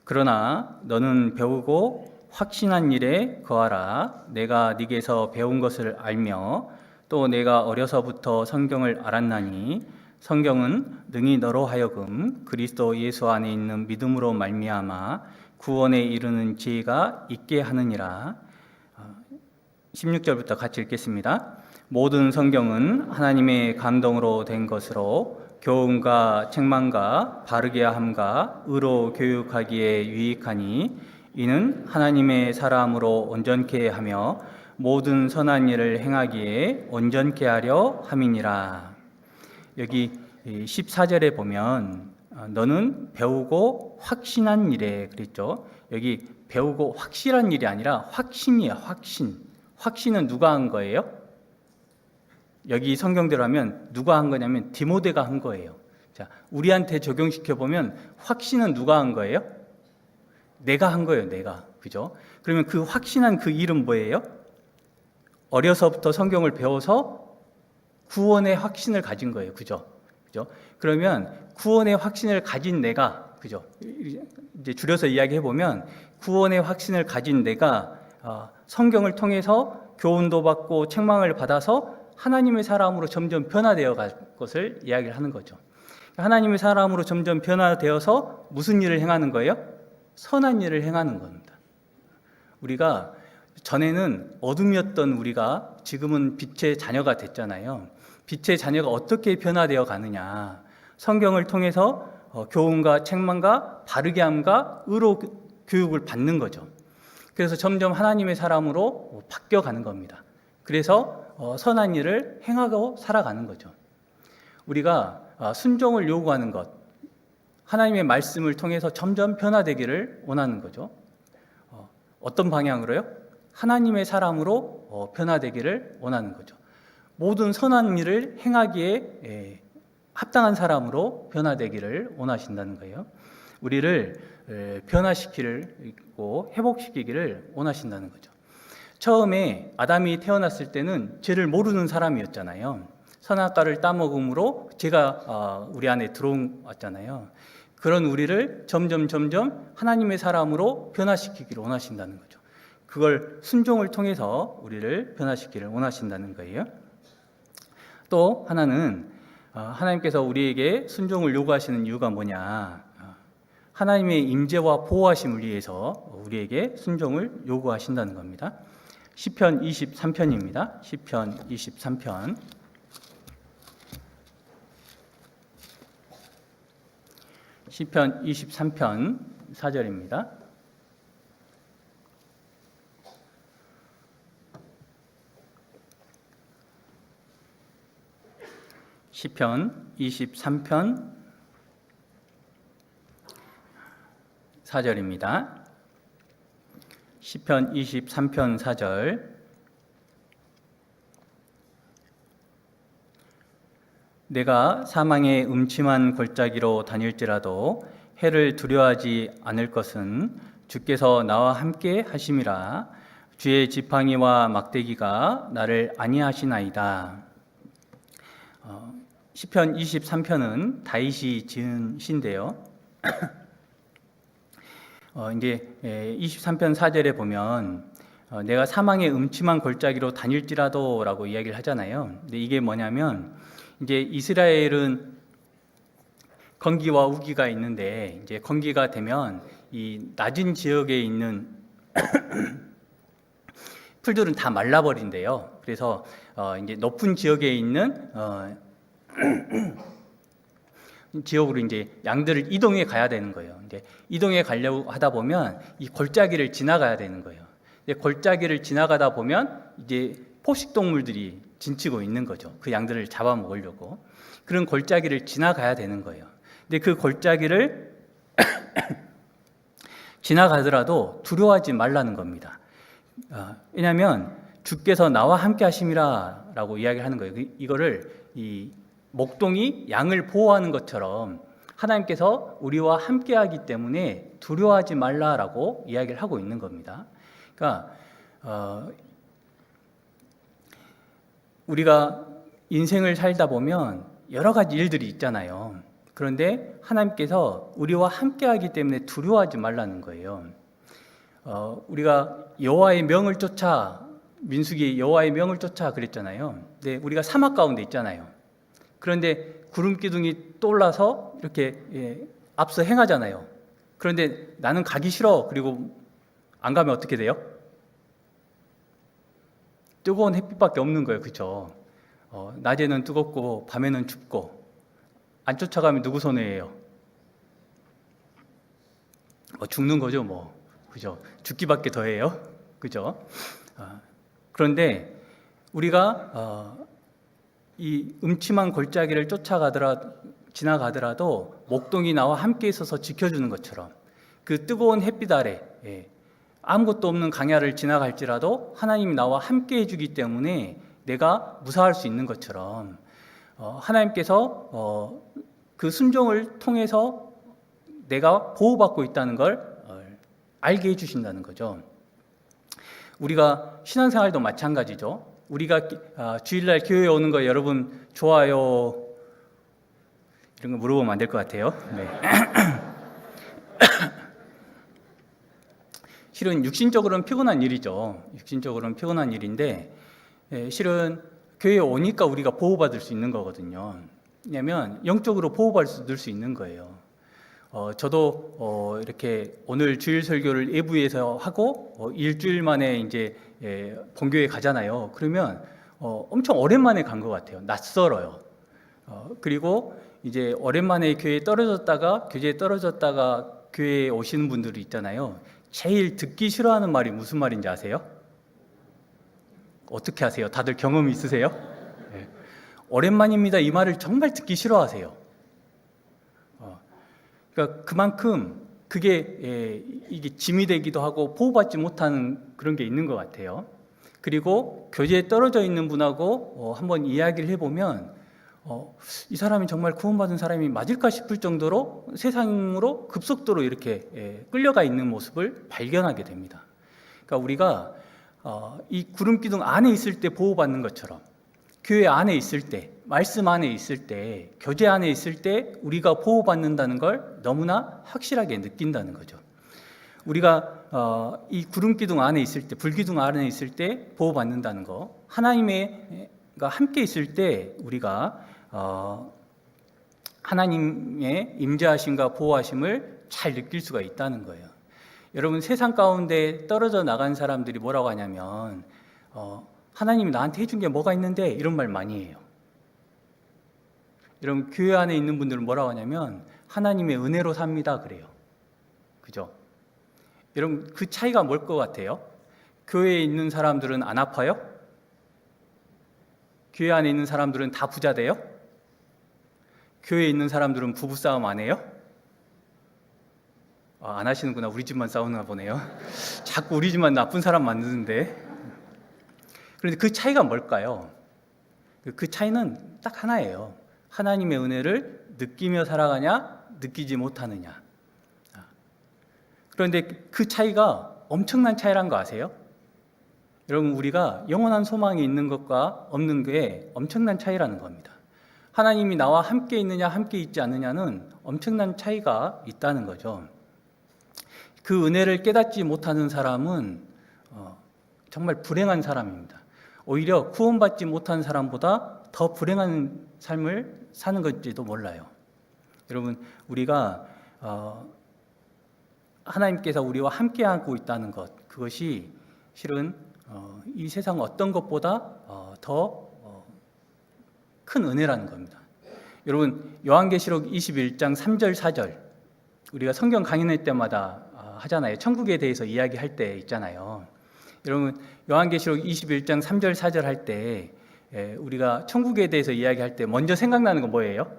그러나 너는 배우고 확신한 일에 거하라. 내가 네게서 배운 것을 알며 또 내가 어려서부터 성경을 알았나니 성경은 능히 너로 하여금 그리스도 예수 안에 있는 믿음으로 말미암아 구원에 이르는 지혜가 있게 하느니라. 16절부터 같이 읽겠습니다. 모든 성경은 하나님의 감동으로 된 것으로 교훈과 책망과 바르게 함과 의로 교육하기에 유익하니 이는 하나님의 사람으로 온전케 하며 모든 선한 일을 행하기에 온전케 하려 함이니라. 여기 14절에 보면 너는 배우고 확신한 일에 그랬죠. 여기 배우고 확실한 일이 아니라 확신이에요. 확신은 누가 한 거예요? 여기 성경대로 하면 누가 한 거냐면 디모데가 한 거예요. 자, 우리한테 적용시켜 보면 확신은 누가 한 거예요? 내가 한 거예요. 내가. 그죠? 그러면 그 확신한 그 일은 뭐예요? 어려서부터 성경을 배워서 구원의 확신을 가진 거예요. 그죠? 그죠? 그러면 구원의 확신을 가진 내가, 그죠? 이제 줄여서 이야기해 보면 구원의 확신을 가진 내가 성경을 통해서 교훈도 받고 책망을 받아서 하나님의 사람으로 점점 변화되어 갈 것을 이야기를 하는 거죠. 하나님의 사람으로 점점 변화되어서 무슨 일을 행하는 거예요? 선한 일을 행하는 겁니다. 우리가 전에는 어둠이었던 우리가 지금은 빛의 자녀가 됐잖아요. 빛의 자녀가 어떻게 변화되어 가느냐, 성경을 통해서 교훈과 책망과 바르게 함과 의로 교육을 받는 거죠. 그래서 점점 하나님의 사람으로 바뀌어 가는 겁니다. 그래서 선한 일을 행하고 살아가는 거죠. 우리가 순종을 요구하는 것, 하나님의 말씀을 통해서 점점 변화되기를 원하는 거죠. 어떤 방향으로요? 하나님의 사람으로 변화되기를 원하는 거죠. 모든 선한 일을 행하기에 합당한 사람으로 변화되기를 원하신다는 거예요. 우리를 변화시키고 회복시키기를 원하신다는 거죠. 처음에 아담이 태어났을 때는 죄를 모르는 사람이었잖아요. 선악과를 따먹음으로 죄가 우리 안에 들어왔잖아요. 그런 우리를 점점 하나님의 사람으로 변화시키기를 원하신다는 거죠. 그걸 순종을 통해서 우리를 변화시키기를 원하신다는 거예요. 또 하나는 하나님께서 우리에게 순종을 요구하시는 이유가 뭐냐? 하나님의 임재와 보호하심을 위해서 우리에게 순종을 요구하신다는 겁니다. 시편 23편입니다. 시편 23편. 시편 23편 4절입니다. 시편 23편 4절입니다. 시편 23편 4절. 내가 사망의 음침한 골짜기로 다닐지라도 해를 두려워하지 않을 것은 주께서 나와 함께 하심이라. 주의 지팡이와 막대기가 나를 안위하시나이다. 시편 23편은 다윗이 지은 시인데요. 이제 23편 4절에 보면 내가 사망의 음침한 골짜기로 다닐지라도 라고 이야기를 하잖아요. 근데 이게 뭐냐면 이제 이스라엘은 건기와 우기가 있는데 이제 건기가 되면 이 낮은 지역에 있는 풀들은 다 말라버린대요. 그래서 이제 높은 지역에 있는 지역으로 이제 양들을 이동해 가야 되는 거예요. 이제 이동해 가려고 하다 보면 이 골짜기를 지나가야 되는 거예요. 골짜기를 지나가다 보면 이제 포식 동물들이 진치고 있는 거죠. 그 양들을 잡아먹으려고. 그런 골짜기를 지나가야 되는 거예요. 근데 그 골짜기를 지나가더라도 두려워하지 말라는 겁니다. 왜냐하면 주께서 나와 함께 하심이라 라고 이야기를 하는 거예요. 이거를 이 목동이 양을 보호하는 것처럼 하나님께서 우리와 함께 하기 때문에 두려워하지 말라라고 이야기를 하고 있는 겁니다. 그러니까 우리가 인생을 살다 보면 여러 가지 일들이 있잖아요. 그런데 하나님께서 우리와 함께 하기 때문에 두려워하지 말라는 거예요. 우리가 여호와의 명을 쫓아, 민수기 여호와의 명을 쫓아 그랬잖아요. 근데 우리가 사막 가운데 있잖아요. 그런데 구름 기둥이 떠올라서 이렇게 앞서 행하잖아요. 그런데 나는 가기 싫어. 그리고 안 가면 어떻게 돼요? 뜨거운 햇빛밖에 없는 거예요. 그렇죠? 낮에는 뜨겁고 밤에는 춥고 안 쫓아가면 누구 손해예요? 죽는 거죠, 뭐. 그죠? 죽기밖에 더해요. 그죠? 그런데 우리가 이 음침한 골짜기를 지나가더라도 목동이 나와 함께 있어서 지켜주는 것처럼 그 뜨거운 햇빛 아래 아무것도 없는 강야를 지나갈지라도 하나님이 나와 함께 해주기 때문에 내가 무사할 수 있는 것처럼 하나님께서 그 순종을 통해서 내가 보호받고 있다는 걸 알게 해주신다는 거죠. 우리가 신앙생활도 마찬가지죠. 우리가 주일날 교회에 오는 거 여러분 좋아요? 이런 거 물어보면 안 될 것 같아요. 네. 실은 육신적으로는 피곤한 일이죠. 육신적으로는 피곤한 일인데 실은 교회에 오니까 우리가 보호받을 수 있는 거거든요. 왜냐하면 영적으로 보호받을 수 있는 거예요. 저도 이렇게 오늘 주일 설교를 외부에서 하고 일주일 만에 이제 본교회 가잖아요. 그러면 엄청 오랜만에 간 것 같아요. 낯설어요. 그리고 이제 오랜만에 교회에 떨어졌다가 교회에 오시는 분들이 있잖아요. 제일 듣기 싫어하는 말이 무슨 말인지 아세요? 어떻게 아세요? 다들 경험이 있으세요? 네. 오랜만입니다. 이 말을 정말 듣기 싫어하세요. 그러니까 그만큼 그게 이게 짐이 되기도 하고 보호받지 못하는 그런 게 있는 것 같아요. 그리고 교제에 떨어져 있는 분하고 한번 이야기를 해보면 이 사람이 정말 구원받은 사람이 맞을까 싶을 정도로 세상으로 급속도로 이렇게 끌려가 있는 모습을 발견하게 됩니다. 그러니까 우리가 이 구름기둥 안에 있을 때 보호받는 것처럼 교회 안에 있을 때, 말씀 안에 있을 때, 교제 안에 있을 때 우리가 보호받는다는 걸 너무나 확실하게 느낀다는 거죠. 우리가 이 구름기둥 안에 있을 때, 불기둥 안에 있을 때 보호받는다는 거, 하나님과 함께 있을 때 우리가 하나님의 임재하심과 보호하심을 잘 느낄 수가 있다는 거예요. 여러분, 세상 가운데 떨어져 나간 사람들이 뭐라고 하냐면 하나님이 나한테 해준 게 뭐가 있는데, 이런 말 많이 해요. 여러분, 교회 안에 있는 분들은 뭐라고 하냐면 하나님의 은혜로 삽니다 그래요. 그죠? 여러분, 그 차이가 뭘 것 같아요? 교회에 있는 사람들은 안 아파요? 교회 안에 있는 사람들은 다 부자 돼요? 교회에 있는 사람들은 부부싸움 안 해요? 안 하시는구나. 우리 집만 싸우나 보네요. 자꾸 우리 집만 나쁜 사람 만드는데. 그런데 그 차이가 뭘까요? 그 차이는 딱 하나예요. 하나님의 은혜를 느끼며 살아가냐, 느끼지 못하느냐. 그런데 그 차이가 엄청난 차이란 거 아세요? 여러분, 우리가 영원한 소망이 있는 것과 없는 게 엄청난 차이라는 겁니다. 하나님이 나와 함께 있느냐, 함께 있지 않느냐는 엄청난 차이가 있다는 거죠. 그 은혜를 깨닫지 못하는 사람은 정말 불행한 사람입니다. 오히려 구원받지 못한 사람보다 더 불행한 삶을 사는 건지도 몰라요. 여러분, 우리가 하나님께서 우리와 함께하고 있다는 것, 그것이 실은 이 세상 어떤 것보다 더 큰 은혜라는 겁니다. 여러분, 요한계시록 21장 3절 4절 우리가 성경 강연할 때마다 하잖아요. 천국에 대해서 이야기할 때 있잖아요. 여러분, 요한계시록 21장 3절 4절 할 때 우리가 천국에 대해서 이야기할 때 먼저 생각나는 건 뭐예요?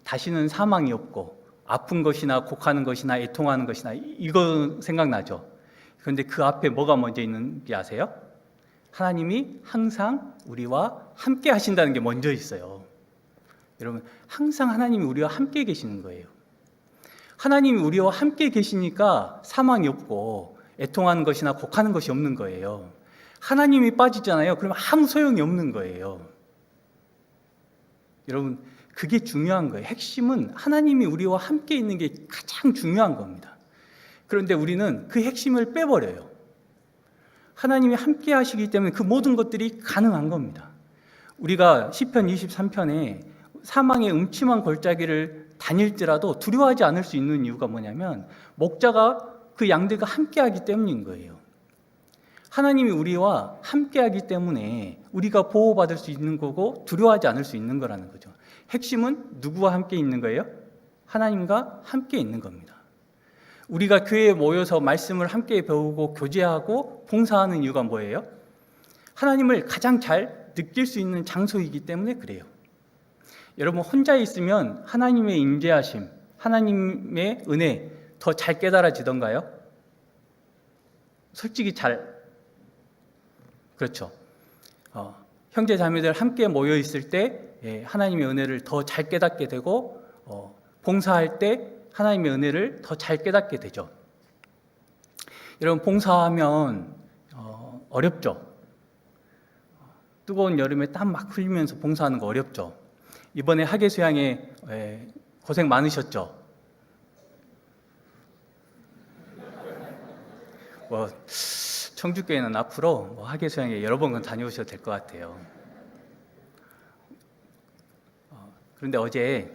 다시는 사망이 없고 아픈 것이나 곡하는 것이나 애통하는 것이나 이거 생각나죠. 그런데 그 앞에 뭐가 먼저 있는지 아세요? 하나님이 항상 우리와 함께 하신다는 게 먼저 있어요. 여러분, 항상 하나님이 우리와 함께 계시는 거예요. 하나님이 우리와 함께 계시니까 사망이 없고 애통하는 것이나 곡하는 것이 없는 거예요. 하나님이 빠지잖아요. 그럼 아무 소용이 없는 거예요. 여러분, 그게 중요한 거예요. 핵심은 하나님이 우리와 함께 있는 게 가장 중요한 겁니다. 그런데 우리는 그 핵심을 빼버려요. 하나님이 함께 하시기 때문에 그 모든 것들이 가능한 겁니다. 우리가 시편 23편에 사망의 음침한 골짜기를 다닐지라도 두려워하지 않을 수 있는 이유가 뭐냐면 목자가 그 양들과 함께 하기 때문인 거예요. 하나님이 우리와 함께 하기 때문에 우리가 보호받을 수 있는 거고 두려워하지 않을 수 있는 거라는 거죠. 핵심은 누구와 함께 있는 거예요? 하나님과 함께 있는 겁니다. 우리가 교회에 모여서 말씀을 함께 배우고 교제하고 봉사하는 이유가 뭐예요? 하나님을 가장 잘 느낄 수 있는 장소이기 때문에 그래요. 여러분, 혼자 있으면 하나님의 임재하심, 하나님의 은혜 더 잘 깨달아지던가요? 솔직히 그렇죠. 형제 자매들 함께 모여 있을 때 하나님의 은혜를 더 잘 깨닫게 되고 봉사할 때 하나님의 은혜를 더 잘 깨닫게 되죠. 여러분, 봉사하면 어렵죠. 뜨거운 여름에 땀 막 흘리면서 봉사하는 거 어렵죠. 이번에 하계수양에 고생 많으셨죠. 청주교회는 앞으로 하계수양에 여러 번 다녀오셔도 될 것 같아요. 그런데 어제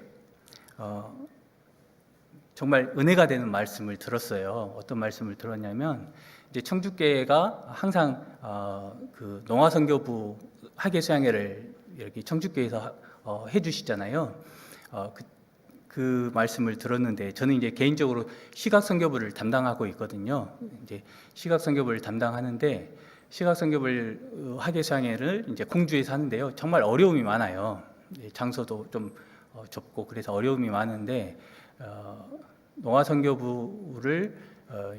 정말 은혜가 되는 말씀을 들었어요. 어떤 말씀을 들었냐면 이제 청주교회가 항상 그 농화선교부 학예수양회를 이렇게 청주교회에서 해주시잖아요. 그 말씀을 들었는데 저는 이제 개인적으로 시각선교부를 담당하고 있거든요. 이제 시각선교부를 담당하는데 시각선교부 학예수양회를 이제 공주에서 하는데요. 정말 어려움이 많아요. 장소도 좀 좁고 그래서 어려움이 많은데 농화선교부를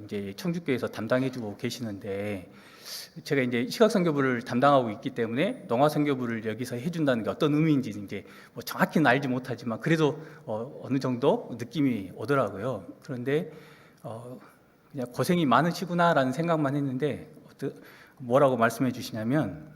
이제 청주교회에서 담당해주고 계시는데 제가 이제 시각선교부를 담당하고 있기 때문에 농화선교부를 여기서 해준다는 게 어떤 의미인지 이제 뭐 정확히는 알지 못하지만 그래도 어느 정도 느낌이 오더라고요. 그런데 그냥 고생이 많으시구나라는 생각만 했는데 뭐라고 말씀해 주시냐면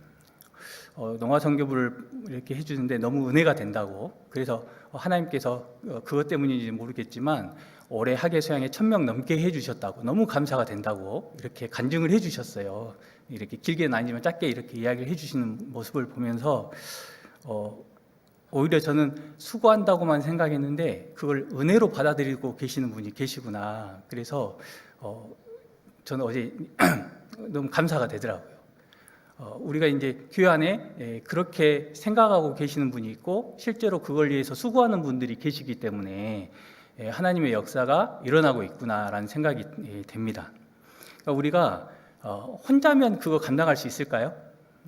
농화선교부를 이렇게 해주는데 너무 은혜가 된다고, 그래서 하나님께서 그것 때문인지 모르겠지만 올해 학예수양회 1000명 넘게 해주셨다고, 너무 감사가 된다고 이렇게 간증을 해주셨어요. 이렇게 길게는 아니지만 짧게 이렇게 이야기를 해주시는 모습을 보면서 오히려 저는 수고한다고만 생각했는데 그걸 은혜로 받아들이고 계시는 분이 계시구나. 그래서 저는 어제 너무 감사가 되더라고요. 우리가 이제 교회 안에 그렇게 생각하고 계시는 분이 있고 실제로 그걸 위해서 수고하는 분들이 계시기 때문에 하나님의 역사가 일어나고 있구나라는 생각이 됩니다. 그러니까 우리가 혼자면 그거 감당할 수 있을까요?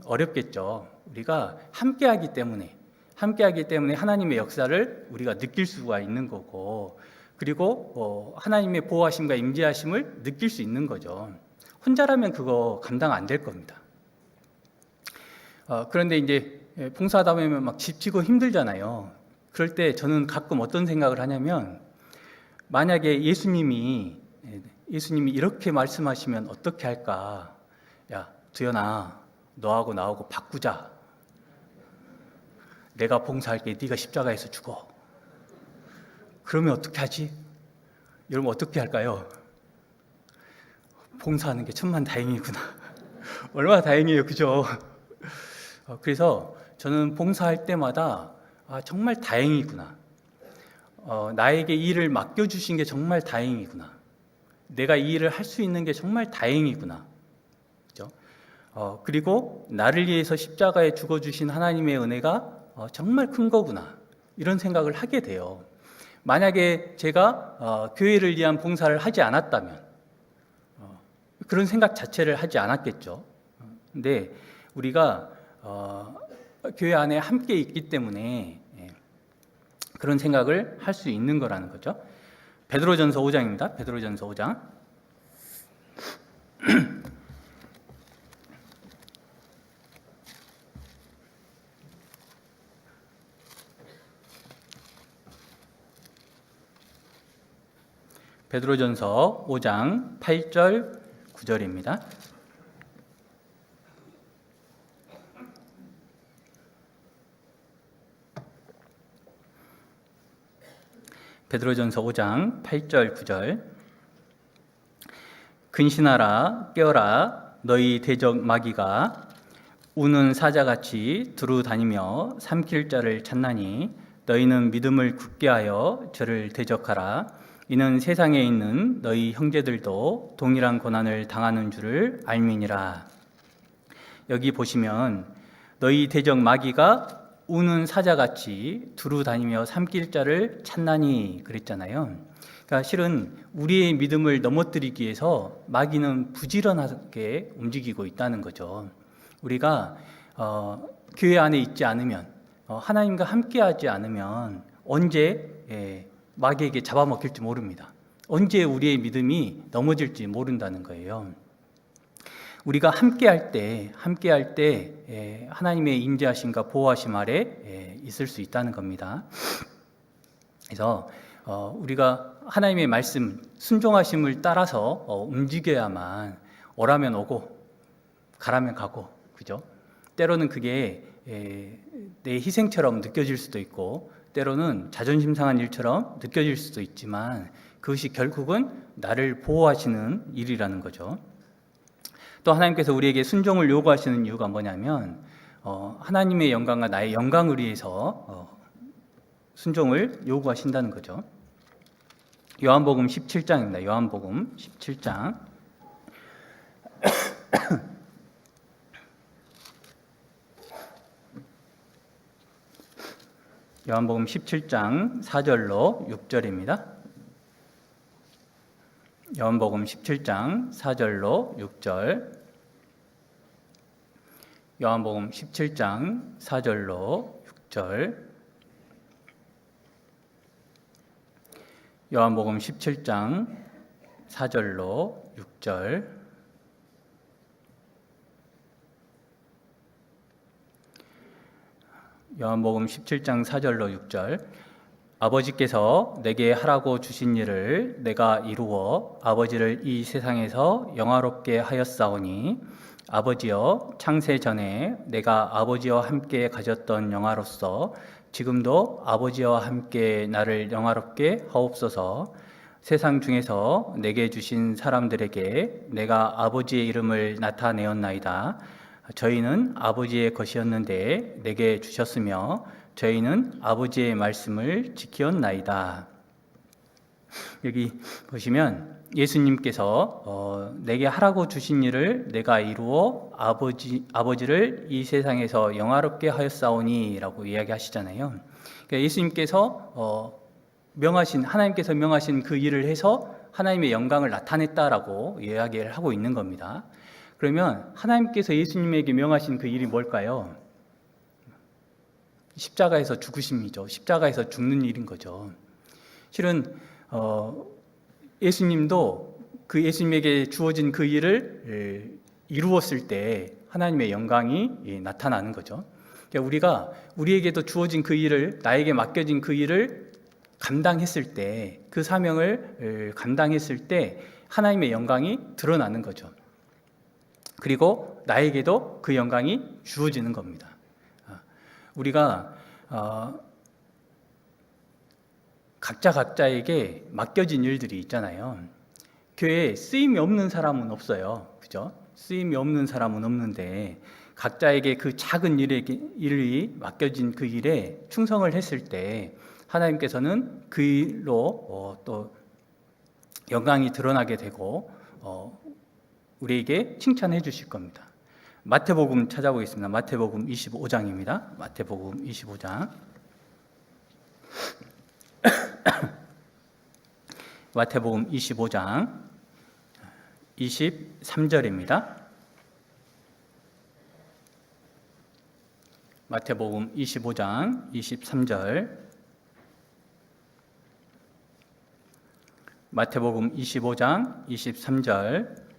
어렵겠죠. 우리가 함께하기 때문에 하나님의 역사를 우리가 느낄 수가 있는 거고, 그리고 하나님의 보호하심과 임재하심을 느낄 수 있는 거죠. 혼자라면 그거 감당 안 될 겁니다. 그런데 이제 봉사하다 보면 막 지치고 힘들잖아요. 그럴 때 저는 가끔 어떤 생각을 하냐면, 만약에 예수님이 이렇게 말씀하시면 어떻게 할까? 야, 두현아, 너하고 나하고 바꾸자. 내가 봉사할게, 네가 십자가에서 죽어. 그러면 어떻게 하지? 여러분 어떻게 할까요? 봉사하는 게 천만다행이구나. 얼마나 다행이에요, 그죠? 그래서 저는 봉사할 때마다 정말 다행이구나. 나에게 이 일을 맡겨주신 게 정말 다행이구나. 내가 이 일을 할 수 있는 게 정말 다행이구나. 그죠? 그리고 나를 위해서 십자가에 죽어주신 하나님의 은혜가 정말 큰 거구나. 이런 생각을 하게 돼요. 만약에 제가 교회를 위한 봉사를 하지 않았다면 그런 생각 자체를 하지 않았겠죠. 근데 우리가 교회 안에 함께 있기 때문에 그런 생각을 할 수 있는 거라는 거죠. 베드로전서 5장입니다. 베드로전서 5장. 베드로전서 5장 8절 9절입니다. 베드로전서 5장 8절 9절. 근신하라 깨어라 너희 대적 마귀가 우는 사자같이 두루 다니며 삼킬 자를 찾나니 너희는 믿음을 굳게 하여 저를 대적하라. 이는 세상에 있는 너희 형제들도 동일한 고난을 당하는 줄을 알미니라. 여기 보시면 너희 대적 마귀가 우는 사자같이 두루 다니며 삼킬 자를 찾나니 그랬잖아요. 그러니까 실은 우리의 믿음을 넘어뜨리기 위해서 마귀는 부지런하게 움직이고 있다는 거죠. 우리가 교회 안에 있지 않으면, 하나님과 함께하지 않으면 언제 마귀에게 잡아먹힐지 모릅니다. 언제 우리의 믿음이 넘어질지 모른다는 거예요. 우리가 함께할 때 하나님의 임재하심과 보호하심 아래 있을 수 있다는 겁니다. 그래서 우리가 하나님의 말씀 순종하심을 따라서 움직여야만 오라면 오고 가라면 가고, 그죠? 때로는 그게 내 희생처럼 느껴질 수도 있고 때로는 자존심 상한 일처럼 느껴질 수도 있지만 그것이 결국은 나를 보호하시는 일이라는 거죠. 또 하나님께서 우리에게 순종을 요구하시는 이유가 뭐냐면 하나님의 영광과 나의 영광을 위해서 순종을 요구하신다는 거죠. 요한복음 17장입니다. 요한복음 17장. 요한복음 17장 4절로 6절입니다. 요한복음 17장 4절로 6절. 요한복음 17장 4절로 6절. 요한복음 17장 4절로 6절. 요한복음 17장 4절로 6절. 아버지께서 내게 하라고 주신 일을 내가 이루어 아버지를 이 세상에서 영화롭게 하였사오니 아버지여, 창세 전에 내가 아버지와 함께 가졌던 영화로서 지금도 아버지와 함께 나를 영화롭게 하옵소서. 세상 중에서 내게 주신 사람들에게 내가 아버지의 이름을 나타내었나이다. 저희는 아버지의 것이었는데 내게 주셨으며 저희는 아버지의 말씀을 지키었나이다. 여기 보시면 예수님께서 내게 하라고 주신 일을 내가 이루어 아버지를 이 세상에서 영화롭게 하였사오니 라고 이야기하시잖아요. 그러니까 예수님께서 하나님께서 명하신 그 일을 해서 하나님의 영광을 나타냈다라고 이야기를 하고 있는 겁니다. 그러면 하나님께서 예수님에게 명하신 그 일이 뭘까요? 십자가에서 죽으심이죠. 십자가에서 죽는 일인 거죠. 실은 예수님도 그 예수님에게 주어진 그 일을 이루었을 때 하나님의 영광이 나타나는 거죠. 그러니까 우리에게도 주어진 그 일을, 나에게 맡겨진 그 일을 감당했을 때, 그 사명을 감당했을 때 하나님의 영광이 드러나는 거죠. 그리고 나에게도 그 영광이 주어지는 겁니다. 우리가 각자에게 맡겨진 일들이 있잖아요. 교회에 쓰임이 없는 사람은 없어요. 그죠? 쓰임이 없는 사람은 없는데 각자에게 그 작은 일이 맡겨진 그 일에 충성을 했을 때 하나님께서는 그 일로 또 영광이 드러나게 되고 우리에게 칭찬해 주실 겁니다. 마태복음 찾아보겠습니다. 마태복음 25장입니다. 마태복음 25장. 마태복음 25장 23절입니다. 마태복음 25장 23절. 마태복음 25장 23절.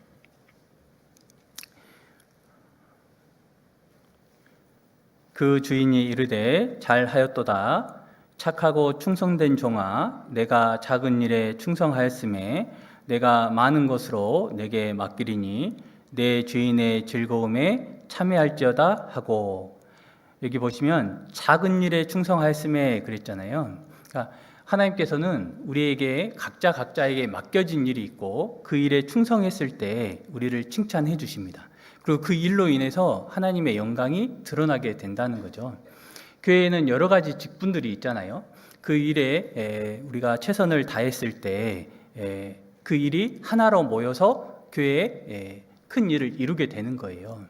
그 주인이 이르되 잘하였도다. 착하고 충성된 종아, 내가 작은 일에 충성하였음에 내가 많은 것으로 내게 맡기리니 내 주인의 즐거움에 참여할지어다 하고. 여기 보시면 작은 일에 충성하였음에 그랬잖아요. 그러니까 하나님께서는 우리에게 각자에게 맡겨진 일이 있고 그 일에 충성했을 때 우리를 칭찬해 주십니다. 그리고 그 일로 인해서 하나님의 영광이 드러나게 된다는 거죠. 교회에는 여러 가지 직분들이 있잖아요. 그 일에 우리가 최선을 다했을 때 그 일이 하나로 모여서 교회에 큰 일을 이루게 되는 거예요.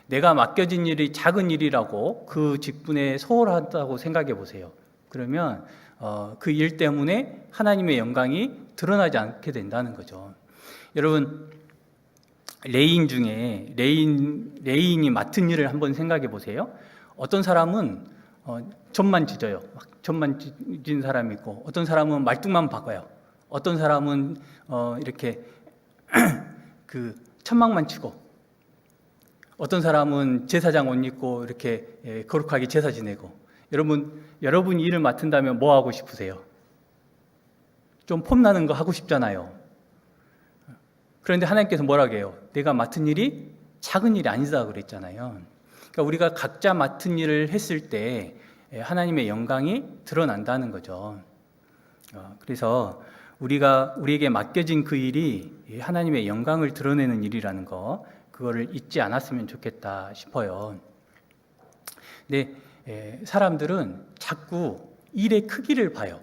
내가 맡겨진 일이 작은 일이라고 그 직분에 소홀하다고 생각해 보세요. 그러면 그 일 때문에 하나님의 영광이 드러나지 않게 된다는 거죠. 여러분, 레인 중에 레인이 맡은 일을 한번 생각해 보세요. 어떤 사람은 점만 지져요. 점만 지진 사람이 있고, 어떤 사람은 말뚝만 박아요. 어떤 사람은 이렇게 그 천막만 치고, 어떤 사람은 제사장 옷 입고 이렇게 거룩하게 제사 지내고. 여러분 일을 맡은다면 뭐 하고 싶으세요? 좀 폼나는 거 하고 싶잖아요. 그런데 하나님께서 뭐라고 해요? 내가 맡은 일이 작은 일이 아니다 그랬잖아요. 그러니까 우리가 각자 맡은 일을 했을 때 하나님의 영광이 드러난다는 거죠. 그래서 우리에게 맡겨진 그 일이 하나님의 영광을 드러내는 일이라는 거, 그거를 잊지 않았으면 좋겠다 싶어요. 근데 사람들은 자꾸 일의 크기를 봐요.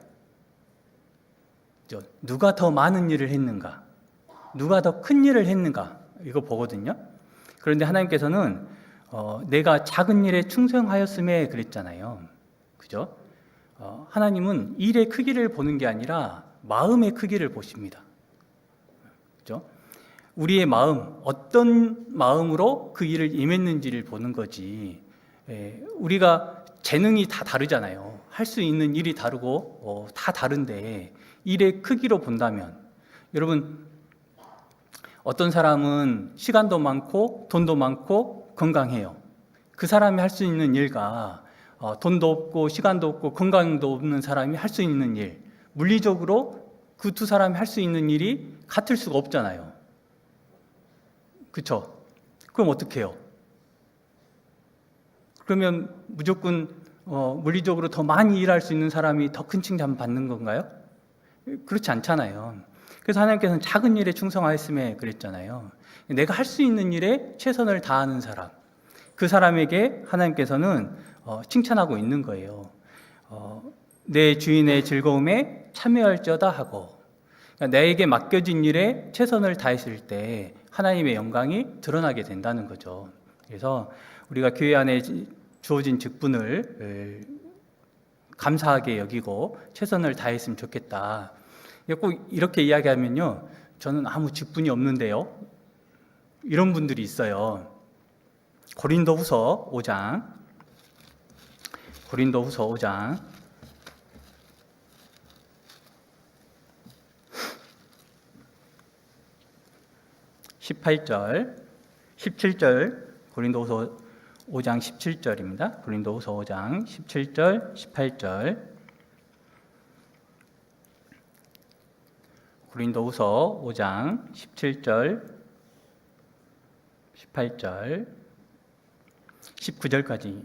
그죠? 누가 더 많은 일을 했는가? 누가 더 큰 일을 했는가? 이거 보거든요. 그런데 하나님께서는 내가 작은 일에 충성하였음에 그랬잖아요. 그죠? 하나님은 일의 크기를 보는 게 아니라 마음의 크기를 보십니다. 그죠? 우리의 마음, 어떤 마음으로 그 일을 임했는지를 보는 거지. 우리가 재능이 다 다르잖아요. 할 수 있는 일이 다르고 다 다른데 일의 크기로 본다면, 여러분, 어떤 사람은 시간도 많고 돈도 많고 건강해요. 그 사람이 할 수 있는 일과 돈도 없고 시간도 없고 건강도 없는 사람이 할 수 있는 일, 물리적으로 그 두 사람이 할 수 있는 일이 같을 수가 없잖아요. 그렇죠? 그럼 어떻게 해요? 그러면 무조건 물리적으로 더 많이 일할 수 있는 사람이 더 큰 칭찬 받는 건가요? 그렇지 않잖아요. 그래서 하나님께서는 작은 일에 충성하였음에 그랬잖아요. 내가 할 수 있는 일에 최선을 다하는 사람, 그 사람에게 하나님께서는 칭찬하고 있는 거예요. 내 주인의 즐거움에 참여할지어다 하고, 그러니까 나에게 맡겨진 일에 최선을 다했을 때 하나님의 영광이 드러나게 된다는 거죠. 그래서 우리가 교회 안에 주어진 직분을 감사하게 여기고 최선을 다했으면 좋겠다. 꼭 이렇게 이야기하면요, 저는 아무 직분이 없는데요, 이런 분들이 있어요. 고린도후서 5장 18절 17절, 고린도후서 5장 17절입니다. 고린도후서 5장 17절 18절, 고린도후서 5장 17절 18절 19절까지.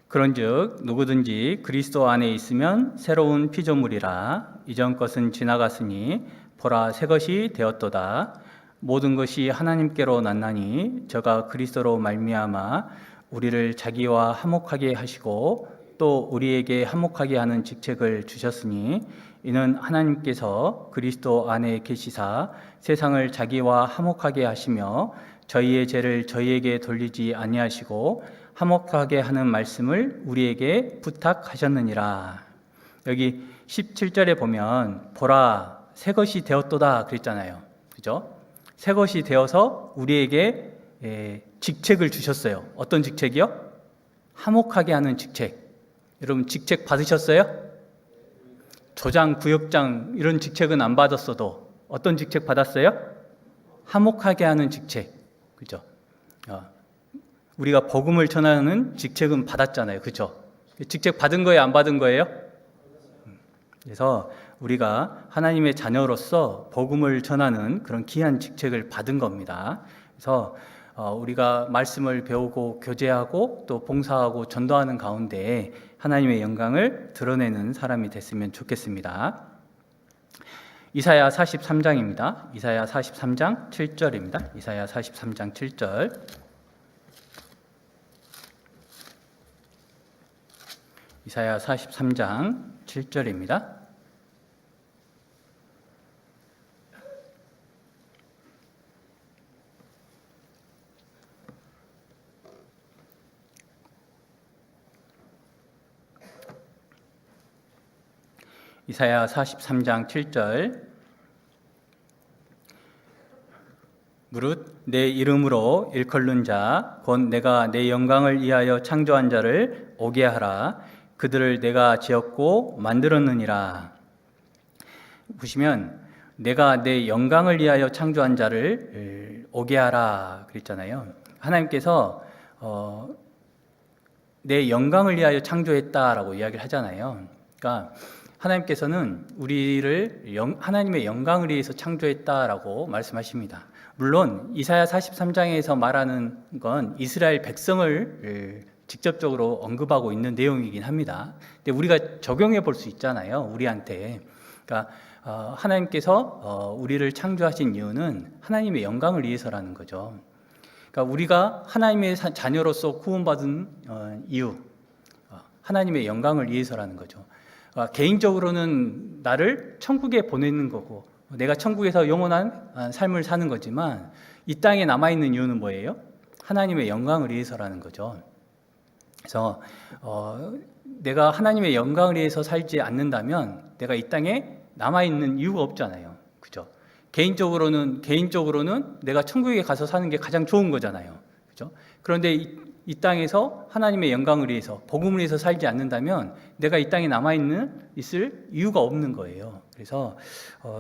그런즉 누구든지 그리스도 안에 있으면 새로운 피조물이라, 이전 것은 지나갔으니 보라 새 것이 되었도다. 모든 것이 하나님께로 났나니 저가 그리스도로 말미암아 우리를 자기와 화목하게 하시고 또 우리에게 화목하게 하는 직책을 주셨으니, 이는 하나님께서 그리스도 안에 계시사 세상을 자기와 화목하게 하시며 저희의 죄를 저희에게 돌리지 아니하시고 화목하게 하는 말씀을 우리에게 부탁하셨느니라. 여기 17절에 보면 보라 새 것이 되었도다 그랬잖아요. 그죠? 새 것이 되어서 우리에게 직책을 주셨어요. 어떤 직책이요? 화목하게 하는 직책. 여러분 직책 받으셨어요? 조장, 구역장 이런 직책은 안 받았어도 어떤 직책 받았어요? 화목하게 하는 직책. 그죠? 우리가 복음을 전하는 직책은 받았잖아요. 그죠? 직책 받은 거예요? 안 받은 거예요? 그래서 우리가 하나님의 자녀로서 복음을 전하는 그런 귀한 직책을 받은 겁니다. 그래서 우리가 말씀을 배우고 교제하고 또 봉사하고 전도하는 가운데 하나님의 영광을 드러내는 사람이 됐으면 좋겠습니다. 이사야 43장입니다. 이사야 43장 7절입니다. 이사야 43장 7절. 이사야 43장 7절입니다. 이사야 43장 7절. 무릇 내 이름으로 일컬는 자 곧 내가 내 영광을 위하여 창조한 자를 오게 하라. 그들을 내가 지었고 만들었느니라. 보시면 내가 내 영광을 위하여 창조한 자를 오게 하라 그랬잖아요. 하나님께서 내 영광을 위하여 창조했다라고 이야기를 하잖아요. 그러니까 하나님께서는 우리를 하나님의 영광을 위해서 창조했다라고 말씀하십니다. 물론 이사야 43장에서 말하는 건 이스라엘 백성을 직접적으로 언급하고 있는 내용이긴 합니다. 근데 우리가 적용해 볼 수 있잖아요, 우리한테. 그러니까 하나님께서 우리를 창조하신 이유는 하나님의 영광을 위해서라는 거죠. 그러니까 우리가 하나님의 자녀로서 구원받은 이유, 하나님의 영광을 위해서라는 거죠. 개인적으로는 나를 천국에 보내는 거고 내가 천국에서 영원한 삶을 사는 거지만 이 땅에 남아있는 이유는 뭐예요? 하나님의 영광을 위해서라는 거죠. 그래서 내가 하나님의 영광을 위해서 살지 않는다면 내가 이 땅에 남아있는 이유가 없잖아요. 그죠? 개인적으로는 내가 천국에 가서 사는 게 가장 좋은 거잖아요. 그죠? 그런데 이 땅에서 하나님의 영광을 위해서 복음을 위해서 살지 않는다면 내가 이 땅에 있을 이유가 없는 거예요. 그래서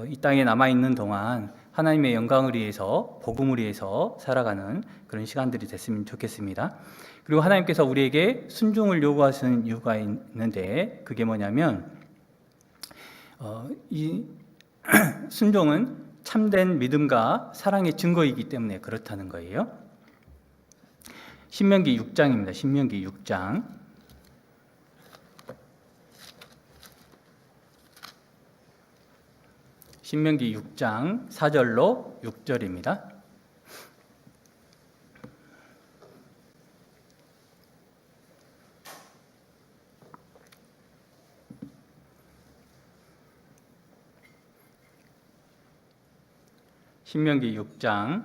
이 땅에 남아있는 동안 하나님의 영광을 위해서 복음을 위해서 살아가는 그런 시간들이 됐으면 좋겠습니다. 그리고 하나님께서 우리에게 순종을 요구하시는 이유가 있는데 그게 뭐냐면 이 순종은 참된 믿음과 사랑의 증거이기 때문에 그렇다는 거예요. 신명기 6장입니다. 신명기 6장. 신명기 6장 4절로 6절입니다. 신명기 6장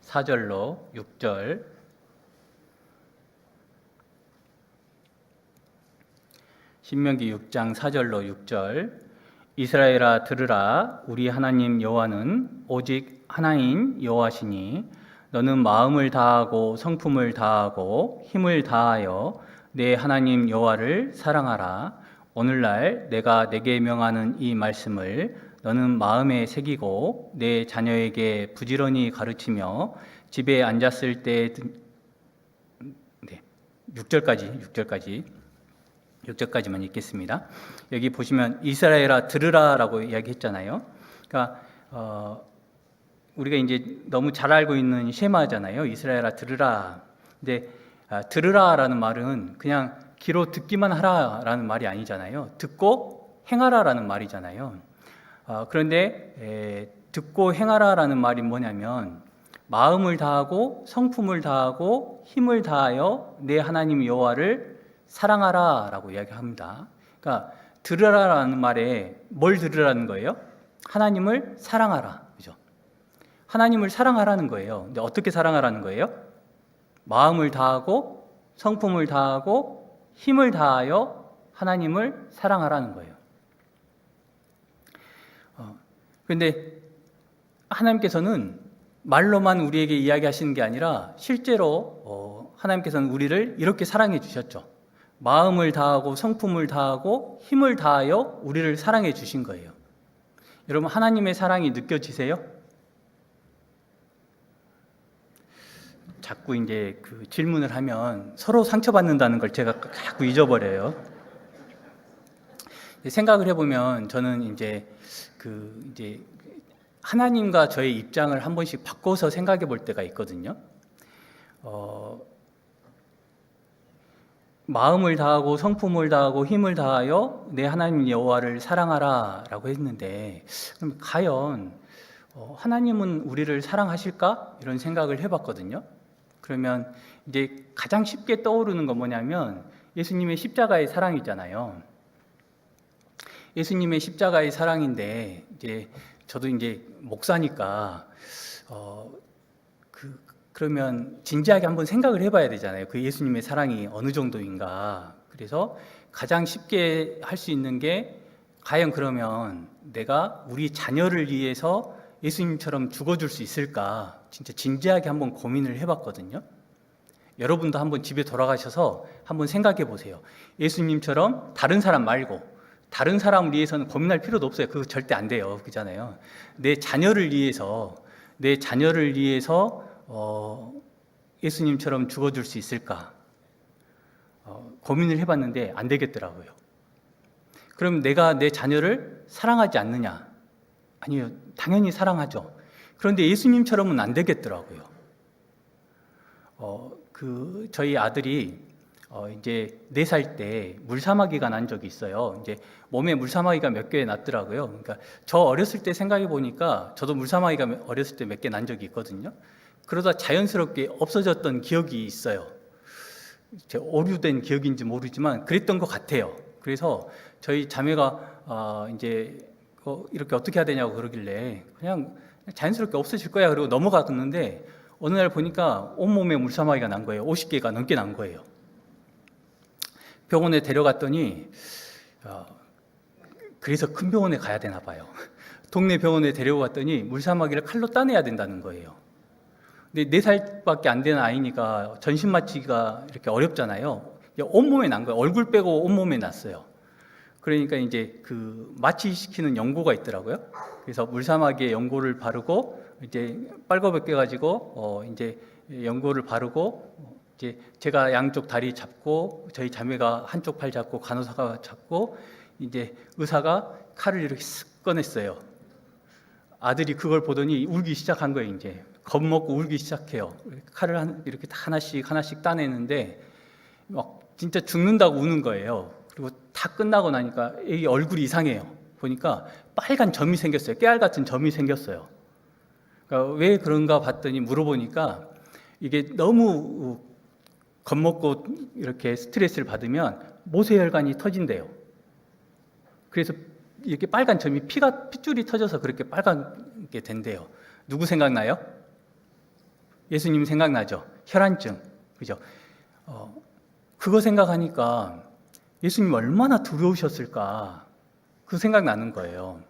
4절로 6절. 신명기 6장 4절로 6절. 이스라엘아 들으라. 우리 하나님 여호와는 오직 하나인 여호와시니 너는 마음을 다하고 성품을 다하고 힘을 다하여 내 하나님 여호와를 사랑하라. 오늘날 내가 내게 명하는 이 말씀을 너는 마음에 새기고 내 자녀에게 부지런히 가르치며 집에 앉았을 때 6절까지만 읽겠습니다. 여기 보시면 이스라엘아 들으라라고 이야기했잖아요. 그러니까 우리가 이제 너무 잘 알고 있는 쉐마잖아요. 이스라엘아 들으라. 근데 들으라라는 말은 그냥 귀로 듣기만 하라라는 말이 아니잖아요. 듣고 행하라라는 말이잖아요. 그런데 듣고 행하라라는 말이 뭐냐면 마음을 다하고 성품을 다하고 힘을 다하여 내 하나님 여호와를 사랑하라라고 이야기합니다. 그러니까 들으라라는 말에 뭘 들으라는 거예요? 하나님을 사랑하라. 그죠? 하나님을 사랑하라는 거예요. 근데 어떻게 사랑하라는 거예요? 마음을 다하고 성품을 다하고 힘을 다하여 하나님을 사랑하라는 거예요. 그런데 하나님께서는 말로만 우리에게 이야기하시는 게 아니라 실제로 하나님께서는 우리를 이렇게 사랑해 주셨죠. 마음을 다하고 성품을 다하고 힘을 다하여 우리를 사랑해 주신 거예요. 여러분 하나님의 사랑이 느껴지세요? 자꾸 이제 그 질문을 하면 서로 상처받는다는 걸 제가 자꾸 잊어버려요. 생각을 해보면 저는 이제 하나님과 저의 입장을 한 번씩 바꿔서 생각해 볼 때가 있거든요. 마음을 다하고 성품을 다하고 힘을 다하여 내 하나님 여호와를 사랑하라라고 했는데 그럼 과연 하나님은 우리를 사랑하실까? 이런 생각을 해봤거든요. 그러면 이제 가장 쉽게 떠오르는 건 뭐냐면 예수님의 십자가의 사랑이잖아요. 예수님의 십자가의 사랑인데 이제 저도 이제 목사니까 그러면 진지하게 한번 생각을 해봐야 되잖아요. 그 예수님의 사랑이 어느 정도인가. 그래서 가장 쉽게 할 수 있는 게 과연 그러면 내가 우리 자녀를 위해서 예수님처럼 죽어줄 수 있을까? 진짜 진지하게 한번 고민을 해봤거든요. 여러분도 한번 집에 돌아가셔서 한번 생각해 보세요. 예수님처럼 다른 사람 말고 다른 사람을 위해서는 고민할 필요도 없어요. 그거 절대 안 돼요. 그잖아요. 내 자녀를 위해서 예수님처럼 죽어줄 수 있을까? 고민을 해봤는데 안 되겠더라고요. 그럼 내가 내 자녀를 사랑하지 않느냐? 아니요, 당연히 사랑하죠. 그런데 예수님처럼은 안 되겠더라고요. 저희 아들이 이제 4살 때 물사마귀가 난 적이 있어요. 이제 몸에 물사마귀가 몇 개 났더라고요. 그러니까 저 어렸을 때 생각해 보니까 저도 물사마귀가 어렸을 때 몇 개 난 적이 있거든요. 그러다 자연스럽게 없어졌던 기억이 있어요. 제 오류된 기억인지 모르지만 그랬던 것 같아요. 그래서 저희 자매가 이제 이렇게 어떻게 해야 되냐고 그러길래 그냥 자연스럽게 없어질 거야 그러고 넘어갔는데 어느 날 보니까 온몸에 물사마귀가 난 거예요. 50개가 넘게 난 거예요. 병원에 데려갔더니 그래서 큰 병원에 가야 되나 봐요. 동네 병원에 데려갔더니 물사마귀를 칼로 따내야 된다는 거예요. 근데 4살밖에 안 되는 아이니까 전신 마취가 이렇게 어렵잖아요. 온몸에 난 거예요. 얼굴 빼고 온몸에 났어요. 그러니까 이제 그 마취시키는 연고가 있더라고요. 그래서 물사마귀에 연고를 바르고 이제 빨갛게 가지고 이제 연고를 바르고 이제 제가 양쪽 다리 잡고 저희 자매가 한쪽 팔 잡고 간호사가 잡고 이제 의사가 칼을 이렇게 쓱 꺼냈어요. 아들이 그걸 보더니 울기 시작한 거예요. 이제 겁먹고 울기 시작해요. 칼을 이렇게 하나씩 따내는데 막 진짜 죽는다고 우는 거예요. 그리고 다 끝나고 나니까 이 얼굴이 이상해요. 보니까 빨간 점이 생겼어요. 깨알 같은 점이 생겼어요. 그러니까 왜 그런가 봤더니 물어보니까 이게 너무 겁먹고 이렇게 스트레스를 받으면 모세혈관이 터진대요. 그래서 이렇게 빨간 점이 핏줄이 터져서 그렇게 빨갛게 된대요. 누구 생각나요? 예수님 생각나죠? 혈안증, 그죠? 그거 생각하니까 예수님 얼마나 두려우셨을까 그 생각 나는 거예요.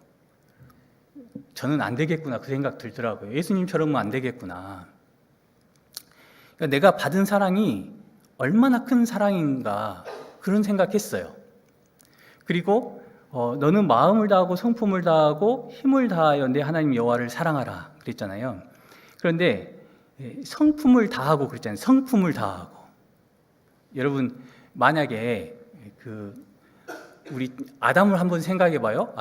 저는 안 되겠구나 그 생각 들더라고요. 예수님처럼은 안 되겠구나. 그러니까 내가 받은 사랑이 얼마나 큰 사랑인가 그런 생각했어요. 그리고 너는 마음을 다하고 성품을 다하고 힘을 다하여 내 하나님 여호와를 사랑하라 그랬잖아요. 그런데 성품을 다하고 그랬잖아요. 성품을 다하고. 여러분 만약에 우리 아담을 한번 생각해 봐요.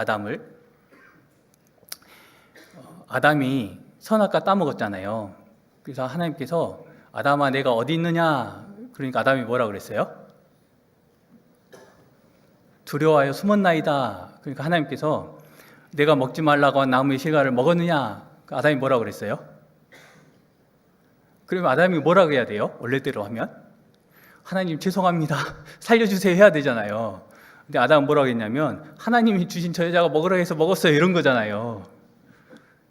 아담이 선악과 따먹었잖아요. 그래서 하나님께서 아담아 내가 어디 있느냐 그러니까 아담이 뭐라 그랬어요? 두려워하여 숨었나이다. 그러니까 하나님께서 내가 먹지 말라고 한 나무의 실과를 먹었느냐? 아담이 뭐라 그랬어요? 그러면 아담이 뭐라 그래야 돼요? 원래대로 하면? 하나님 죄송합니다. 살려주세요 해야 되잖아요. 근데 아담은 뭐라고 했냐면 하나님이 주신 저 여자가 먹으라 해서 먹었어요 이런 거잖아요.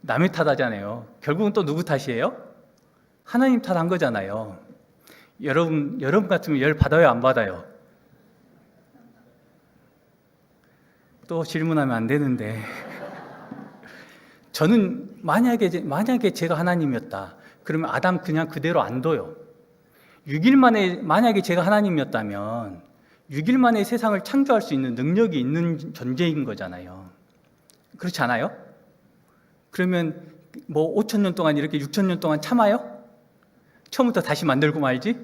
남의 탓하잖아요. 결국은 또 누구 탓이에요? 하나님 탓한 거잖아요. 여러분 같으면 열 받아요 안 받아요? 또 질문하면 안 되는데 저는 만약에 제가 하나님이었다 그러면 아담 그냥 그대로 안 둬요. 6일 만에 만약에 제가 하나님이었다면 6일 만에 세상을 창조할 수 있는 능력이 있는 존재인 거잖아요. 그렇지 않아요? 그러면 뭐 5,000년 동안 이렇게 6,000년 동안 참아요? 처음부터 다시 만들고 말지?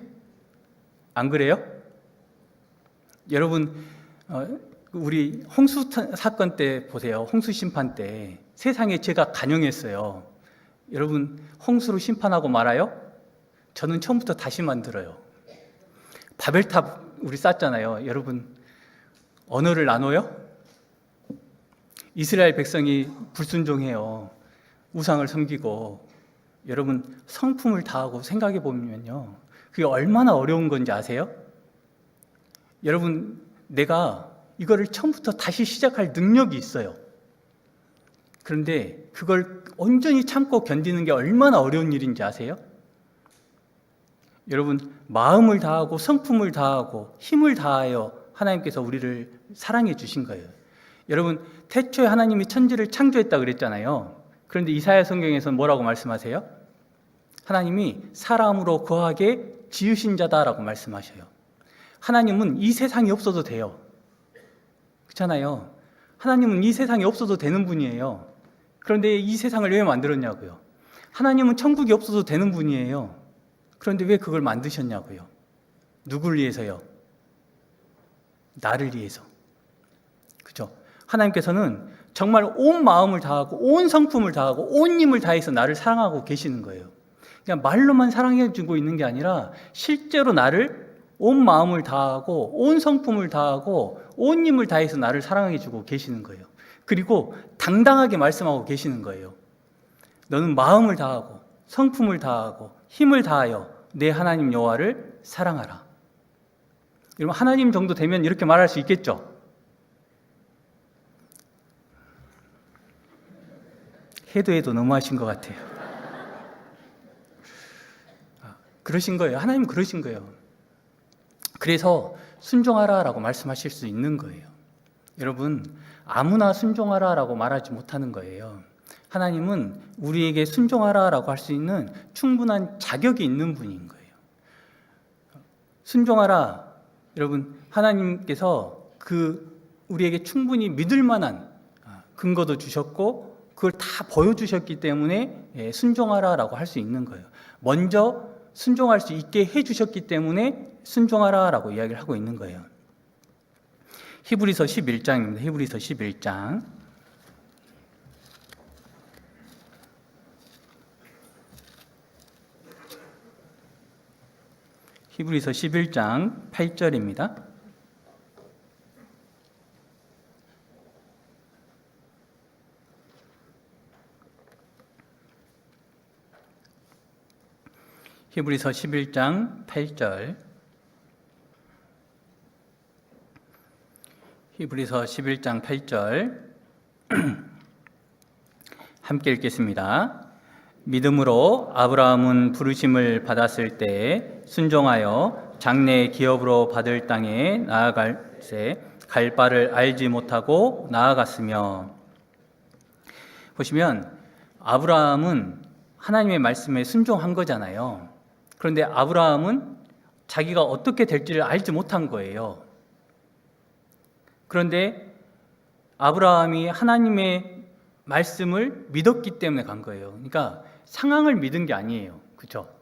안 그래요? 여러분 우리 홍수 사건 때 보세요. 홍수 심판 때 세상에 죄가 간영했어요. 여러분 홍수로 심판하고 말아요? 저는 처음부터 다시 만들어요. 바벨탑 우리 쌓잖아요. 여러분 언어를 나눠요? 이스라엘 백성이 불순종해요. 우상을 섬기고. 여러분 성품을 다하고 생각해 보면요. 그게 얼마나 어려운 건지 아세요? 여러분 내가 이거를 처음부터 다시 시작할 능력이 있어요. 그런데 그걸 온전히 참고 견디는 게 얼마나 어려운 일인지 아세요? 여러분 마음을 다하고 성품을 다하고 힘을 다하여 하나님께서 우리를 사랑해 주신 거예요. 여러분 태초에 하나님이 천지를 창조했다 그랬잖아요. 그런데 이사야 성경에서는 뭐라고 말씀하세요? 하나님이 사람으로 거하게 지으신 자다라고 말씀하셔요. 하나님은 이 세상이 없어도 돼요. 그렇잖아요. 하나님은 이 세상이 없어도 되는 분이에요. 그런데 이 세상을 왜 만들었냐고요? 하나님은 천국이 없어도 되는 분이에요. 그런데 왜 그걸 만드셨냐고요? 누구를 위해서요? 나를 위해서. 그죠? 하나님께서는 정말 온 마음을 다하고 온 성품을 다하고 온 힘을 다해서 나를 사랑하고 계시는 거예요. 그냥 말로만 사랑해 주고 있는 게 아니라 실제로 나를 온 마음을 다하고 온 성품을 다하고 온 힘을 다해서 나를 사랑해 주고 계시는 거예요. 그리고 당당하게 말씀하고 계시는 거예요. 너는 마음을 다하고 성품을 다하고 힘을 다하여 내 하나님 여호와를 사랑하라. 여러분, 하나님 정도 되면 이렇게 말할 수 있겠죠? 해도 너무하신 것 같아요. 그러신 거예요. 하나님 그러신 거예요. 그래서 순종하라라고 말씀하실 수 있는 거예요. 여러분, 아무나 순종하라라고 말하지 못하는 거예요. 하나님은 우리에게 순종하라라고 할 수 있는 충분한 자격이 있는 분인 거예요. 순종하라. 여러분, 하나님께서 우리에게 충분히 믿을 만한 근거도 주셨고 그걸 다 보여주셨기 때문에 순종하라라고 할 수 있는 거예요. 먼저 순종할 수 있게 해주셨기 때문에 순종하라라고 이야기를 하고 있는 거예요. 히브리서 11장입니다. 히브리서 11장. 히브리서 11장 8절입니다. 히브리서 11장 8절. 히브리서 11장 8절 함께 읽겠습니다. 믿음으로 아브라함은 부르심을 받았을 때 순종하여 장래의 기업으로 받을 땅에 나아갈새 갈 바를 알지 못하고 나아갔으며. 보시면 아브라함은 하나님의 말씀에 순종한 거잖아요. 그런데 아브라함은 자기가 어떻게 될지를 알지 못한 거예요. 그런데 아브라함이 하나님의 말씀을 믿었기 때문에 간 거예요. 그러니까 상황을 믿은 게 아니에요. 그렇죠?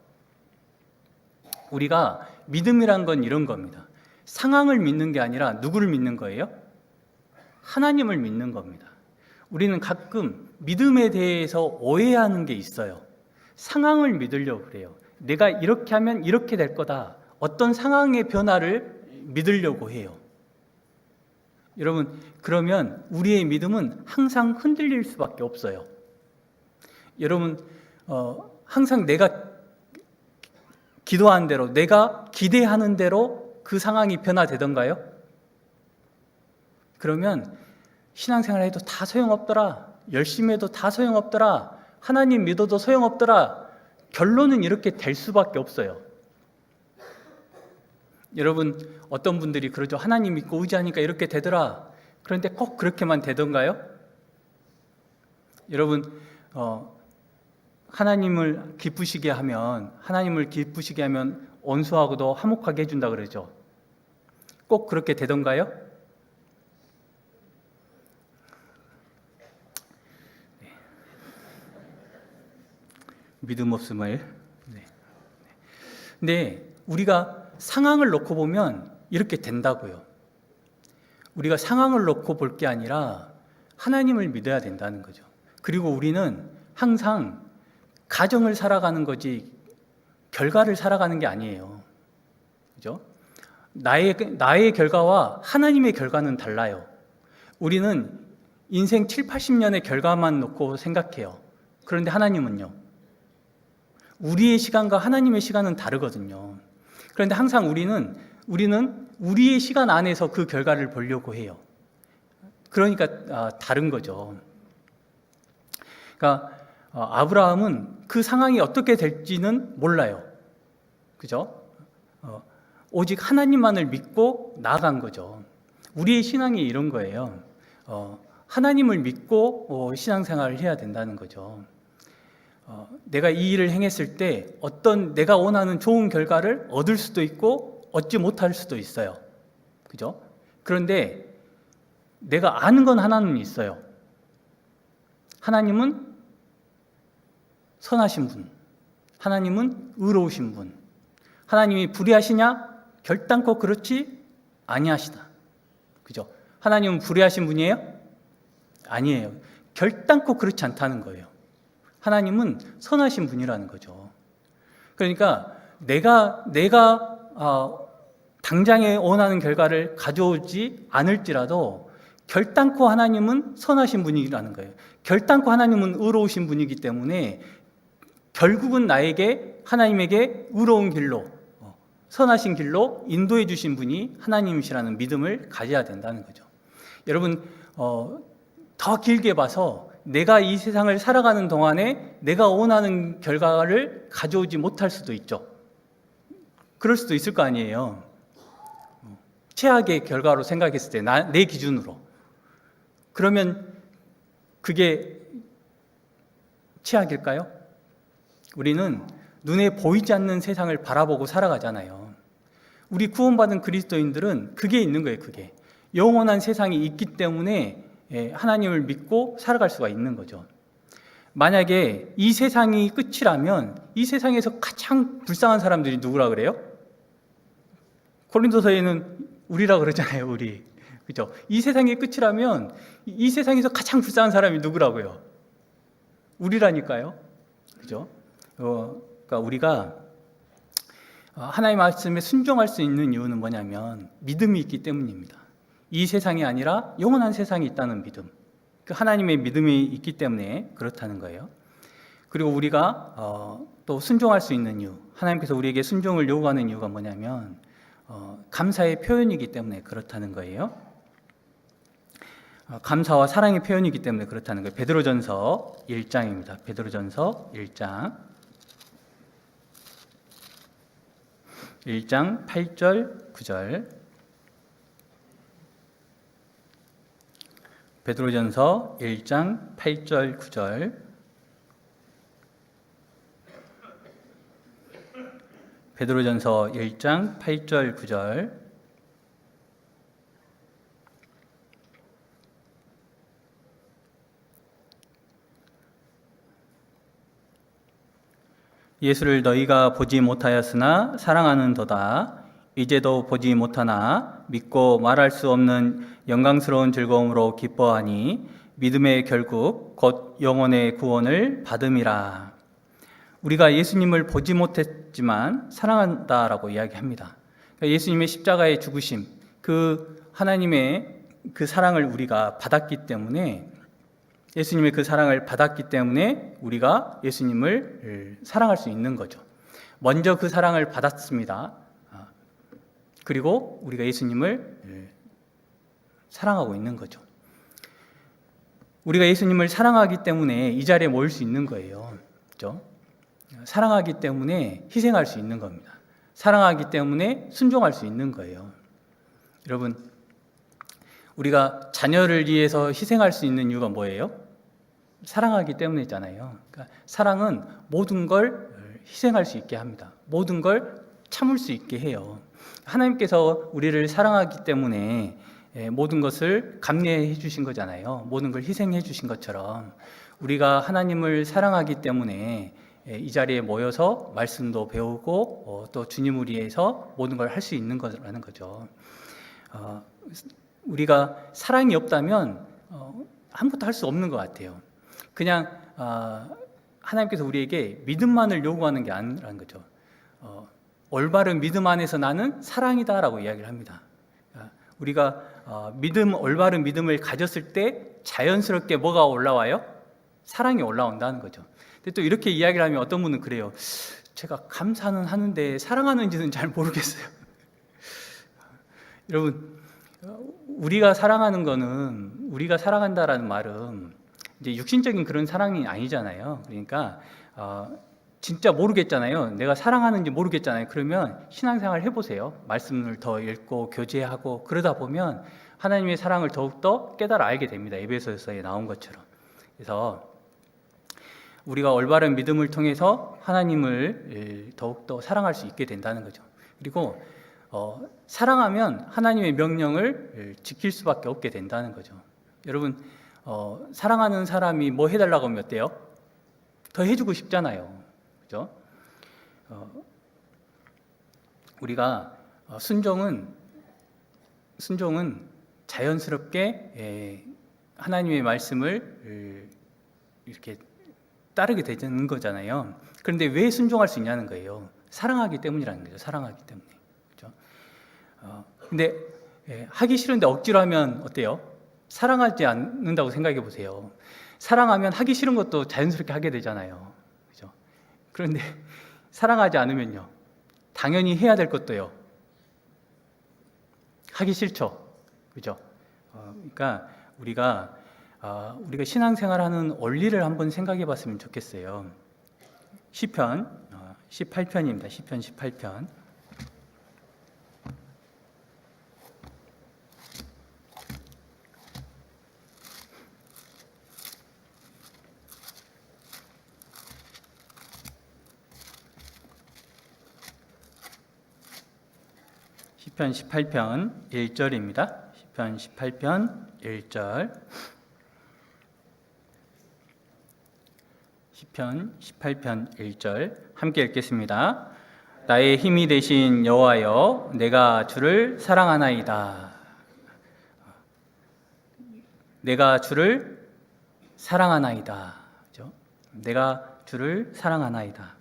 우리가 믿음이란 건 이런 겁니다. 상황을 믿는 게 아니라 누구를 믿는 거예요? 하나님을 믿는 겁니다. 우리는 가끔 믿음에 대해서 오해하는 게 있어요. 상황을 믿으려고 그래요. 내가 이렇게 하면 이렇게 될 거다. 어떤 상황의 변화를 믿으려고 해요. 여러분, 그러면 우리의 믿음은 항상 흔들릴 수밖에 없어요. 여러분, 항상 내가 기도한 대로, 내가 기대하는 대로 그 상황이 변화되던가요? 그러면 신앙생활 해도 다 소용없더라. 열심히 해도 다 소용없더라. 하나님 믿어도 소용없더라. 결론은 이렇게 될 수밖에 없어요. 여러분, 어떤 분들이 그러죠. 하나님 믿고 의지하니까 이렇게 되더라. 그런데 꼭 그렇게만 되던가요? 여러분, 하나님을 기쁘시게 하면 원수하고도 화목하게 해준다 그러죠. 꼭 그렇게 되던가요? 네. 믿음 없음을. 네. 근데 우리가 상황을 놓고 보면 이렇게 된다고요. 우리가 상황을 놓고 볼 게 아니라 하나님을 믿어야 된다는 거죠. 그리고 우리는 항상 가정을 살아가는 거지 결과를 살아가는 게 아니에요. 그죠? 나의 결과와 하나님의 결과는 달라요. 우리는 인생 7, 80년의 결과만 놓고 생각해요. 그런데 하나님은요? 우리의 시간과 하나님의 시간은 다르거든요. 그런데 항상 우리는 우리의 시간 안에서 그 결과를 보려고 해요. 그러니까 다른 거죠. 그러니까 아브라함은 그 상황이 어떻게 될지는 몰라요. 그죠? 오직 하나님만을 믿고 나아간 거죠. 우리의 신앙이 이런 거예요. 하나님을 믿고 신앙생활을 해야 된다는 거죠. 내가 이 일을 행했을 때 어떤 내가 원하는 좋은 결과를 얻을 수도 있고 얻지 못할 수도 있어요. 그죠? 그런데 내가 아는 건 하나는 있어요. 하나님은 선하신 분, 하나님은 의로우신 분. 하나님이 불의하시냐? 결단코 그렇지 아니하시다. 그죠? 하나님은 불의하신 분이에요? 아니에요. 결단코 그렇지 않다는 거예요. 하나님은 선하신 분이라는 거죠. 그러니까 내가 당장에 원하는 결과를 가져오지 않을지라도 결단코 하나님은 선하신 분이라는 거예요. 결단코 하나님은 의로우신 분이기 때문에 결국은 나에게 하나님에게 의로운 길로, 선하신 길로 인도해 주신 분이 하나님이시라는 믿음을 가져야 된다는 거죠. 여러분, 더 길게 봐서 내가 이 세상을 살아가는 동안에 내가 원하는 결과를 가져오지 못할 수도 있죠. 그럴 수도 있을 거 아니에요. 최악의 결과로 생각했을 때, 내 기준으로. 그러면 그게 최악일까요? 우리는 눈에 보이지 않는 세상을 바라보고 살아가잖아요. 우리 구원받은 그리스도인들은 그게 있는 거예요, 그게. 영원한 세상이 있기 때문에 하나님을 믿고 살아갈 수가 있는 거죠. 만약에 이 세상이 끝이라면 이 세상에서 가장 불쌍한 사람들이 누구라 그래요? 고린도서에는 우리라 그러잖아요, 우리. 그죠? 이 세상이 끝이라면 이 세상에서 가장 불쌍한 사람이 누구라고요? 우리라니까요. 그죠? 그러니까 우리가 하나님의 말씀에 순종할 수 있는 이유는 뭐냐면 믿음이 있기 때문입니다. 이 세상이 아니라 영원한 세상이 있다는 믿음, 그 하나님의 믿음이 있기 때문에 그렇다는 거예요. 그리고 우리가 또 순종할 수 있는 이유, 하나님께서 우리에게 순종을 요구하는 이유가 뭐냐면 감사의 표현이기 때문에 그렇다는 거예요. 감사와 사랑의 표현이기 때문에 그렇다는 거예요. 베드로전서 1장입니다. 베드로전서 1장 8절 9절. 베드로전서 1장 8절 9절. 베드로전서 1장 8절 9절. 예수를 너희가 보지 못하였으나 사랑하는도다. 이제도 보지 못하나 믿고 말할 수 없는 영광스러운 즐거움으로 기뻐하니 믿음의 결국 곧 영혼의 구원을 받음이라. 우리가 예수님을 보지 못했지만 사랑한다라고 이야기합니다. 예수님의 십자가의 죽으심, 그 하나님의 그 사랑을 우리가 받았기 때문에, 예수님의 그 사랑을 받았기 때문에 우리가 예수님을 사랑할 수 있는 거죠. 먼저 그 사랑을 받았습니다. 그리고 우리가 예수님을 사랑하고 있는 거죠. 우리가 예수님을 사랑하기 때문에 이 자리에 모일 수 있는 거예요. 그렇죠? 사랑하기 때문에 희생할 수 있는 겁니다. 사랑하기 때문에 순종할 수 있는 거예요. 여러분, 우리가 자녀를 위해서 희생할 수 있는 이유가 뭐예요? 사랑하기 때문이잖아요. 그러니까 사랑은 모든 걸 희생할 수 있게 합니다. 모든 걸 참을 수 있게 해요. 하나님께서 우리를 사랑하기 때문에 모든 것을 감내해 주신 거잖아요. 모든 걸 희생해 주신 것처럼 우리가 하나님을 사랑하기 때문에 이 자리에 모여서 말씀도 배우고 또 주님을 위해서 모든 걸 할 수 있는 거라는 거죠. 우리가 사랑이 없다면 아무것도 할 수 없는 것 같아요. 그냥 하나님께서 우리에게 믿음만을 요구하는 게 아니라는 거죠. 올바른 믿음 안에서 나는 사랑이다라고 이야기를 합니다. 우리가 올바른 믿음을 가졌을 때 자연스럽게 뭐가 올라와요? 사랑이 올라온다는 거죠. 근데 또 이렇게 이야기를 하면 어떤 분은 그래요. 제가 감사는 하는데 사랑하는지는 잘 모르겠어요. 여러분, 우리가 사랑하는 거는, 우리가 사랑한다라는 말은 이제 육신적인 그런 사랑이 아니잖아요. 그러니까 진짜 모르겠잖아요. 내가 사랑하는지 모르겠잖아요. 그러면 신앙생활 해보세요. 말씀을 더 읽고 교제하고 그러다 보면 하나님의 사랑을 더욱더 깨달아 알게 됩니다. 에베소서에 나온 것처럼. 그래서 우리가 올바른 믿음을 통해서 하나님을 더욱더 사랑할 수 있게 된다는 거죠. 그리고 사랑하면 하나님의 명령을 지킬 수밖에 없게 된다는 거죠. 여러분, 사랑하는 사람이 뭐 해달라고 하면 어때요? 더 해주고 싶잖아요. 그죠? 우리가 순종은 자연스럽게 하나님의 말씀을 이렇게 따르게 되는 거잖아요. 그런데 왜 순종할 수 있냐는 거예요. 사랑하기 때문이라는 거죠. 사랑하기 때문에. 그죠? 근데 하기 싫은데 억지로 하면 어때요? 사랑하지 않는다고 생각해 보세요. 사랑하면 하기 싫은 것도 자연스럽게 하게 되잖아요. 그죠? 그런데 사랑하지 않으면요, 당연히 해야 될 것도요, 하기 싫죠. 그죠? 그러니까 우리가 신앙생활하는 원리를 한번 생각해 봤으면 좋겠어요. 시편 18편입니다. 시편 18편. 시편 18편 1절입니다. 시편 18편 1절. 시편 18편 1절 함께 읽겠습니다. 나의 힘이 되신 여호와여, 내가 주를 사랑하나이다. 내가 주를 사랑하나이다. 그죠? 내가 주를 사랑하나이다.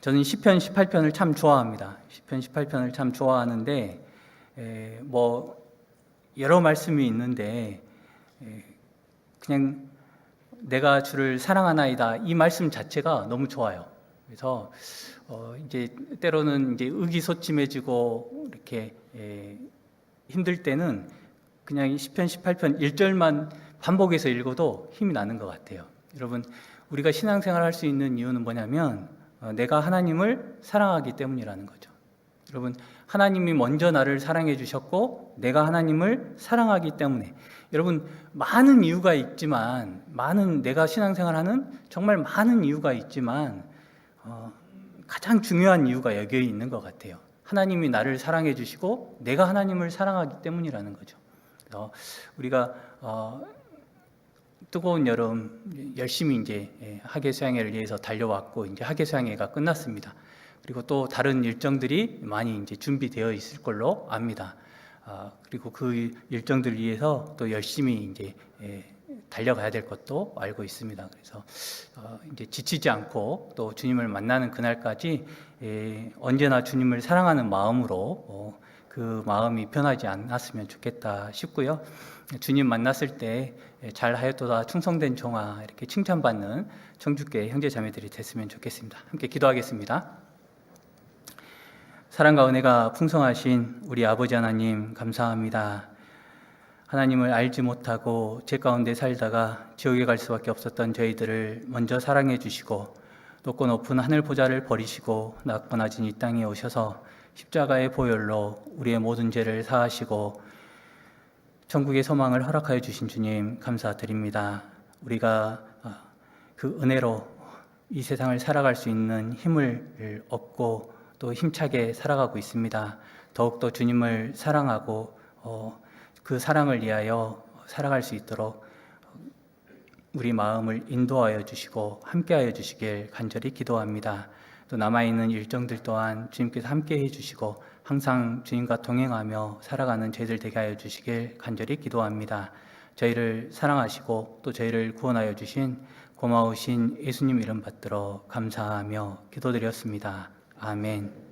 저는 시편 18편을 참 좋아합니다. 시편 18편을 참 좋아하는데 여러 말씀이 있는데 그냥 내가 주를 사랑하나이다, 이 말씀 자체가 너무 좋아요. 그래서 이제 때로는 이제 의기소침해지고 이렇게 힘들 때는 그냥 시편 18편 1절만 반복해서 읽어도 힘이 나는 것 같아요. 여러분, 우리가 신앙생활을 할 수 있는 이유는 뭐냐면 내가 하나님을 사랑하기 때문이라는 거죠. 여러분, 하나님이 먼저 나를 사랑해 주셨고 내가 하나님을 사랑하기 때문에, 여러분, 많은 이유가 있지만, 내가 신앙생활하는 정말 많은 이유가 있지만 가장 중요한 이유가 여기에 있는 것 같아요. 하나님이 나를 사랑해 주시고 내가 하나님을 사랑하기 때문이라는 거죠. 그래서 우리가 뜨거운 여름 열심히 이제 학예 수양회를 위해서 달려왔고, 이제 학예 수양회가 끝났습니다. 그리고 또 다른 일정들이 많이 이제 준비되어 있을 걸로 압니다. 그리고 그 일정들 위해서 또 열심히 이제 달려가야 될 것도 알고 있습니다. 그래서 이제 지치지 않고 또 주님을 만나는 그날까지 언제나 주님을 사랑하는 마음으로 그 마음이 변하지 않았으면 좋겠다 싶고요. 주님 만났을 때 잘하였도다 충성된 종아, 이렇게 칭찬받는 청주교회 형제자매들이 됐으면 좋겠습니다. 함께 기도하겠습니다. 사랑과 은혜가 풍성하신 우리 아버지 하나님, 감사합니다. 하나님을 알지 못하고 죄 가운데 살다가 지옥에 갈 수밖에 없었던 저희들을 먼저 사랑해 주시고 높고 높은 하늘 보좌를 버리시고 낙원하진 이 땅에 오셔서 십자가의 보혈로 우리의 모든 죄를 사하시고 천국의 소망을 허락하여 주신 주님, 감사드립니다. 우리가 그 은혜로 이 세상을 살아갈 수 있는 힘을 얻고 또 힘차게 살아가고 있습니다. 더욱더 주님을 사랑하고 그 사랑을 위하여 살아갈 수 있도록 우리 마음을 인도하여 주시고 함께하여 주시길 간절히 기도합니다. 또 남아있는 일정들 또한 주님께서 함께해 주시고 항상 주님과 동행하며 살아가는 저희들 되게 하여 주시길 간절히 기도합니다. 저희를 사랑하시고 또 저희를 구원하여 주신 고마우신 예수님 이름 받들어 감사하며 기도드렸습니다. 아멘.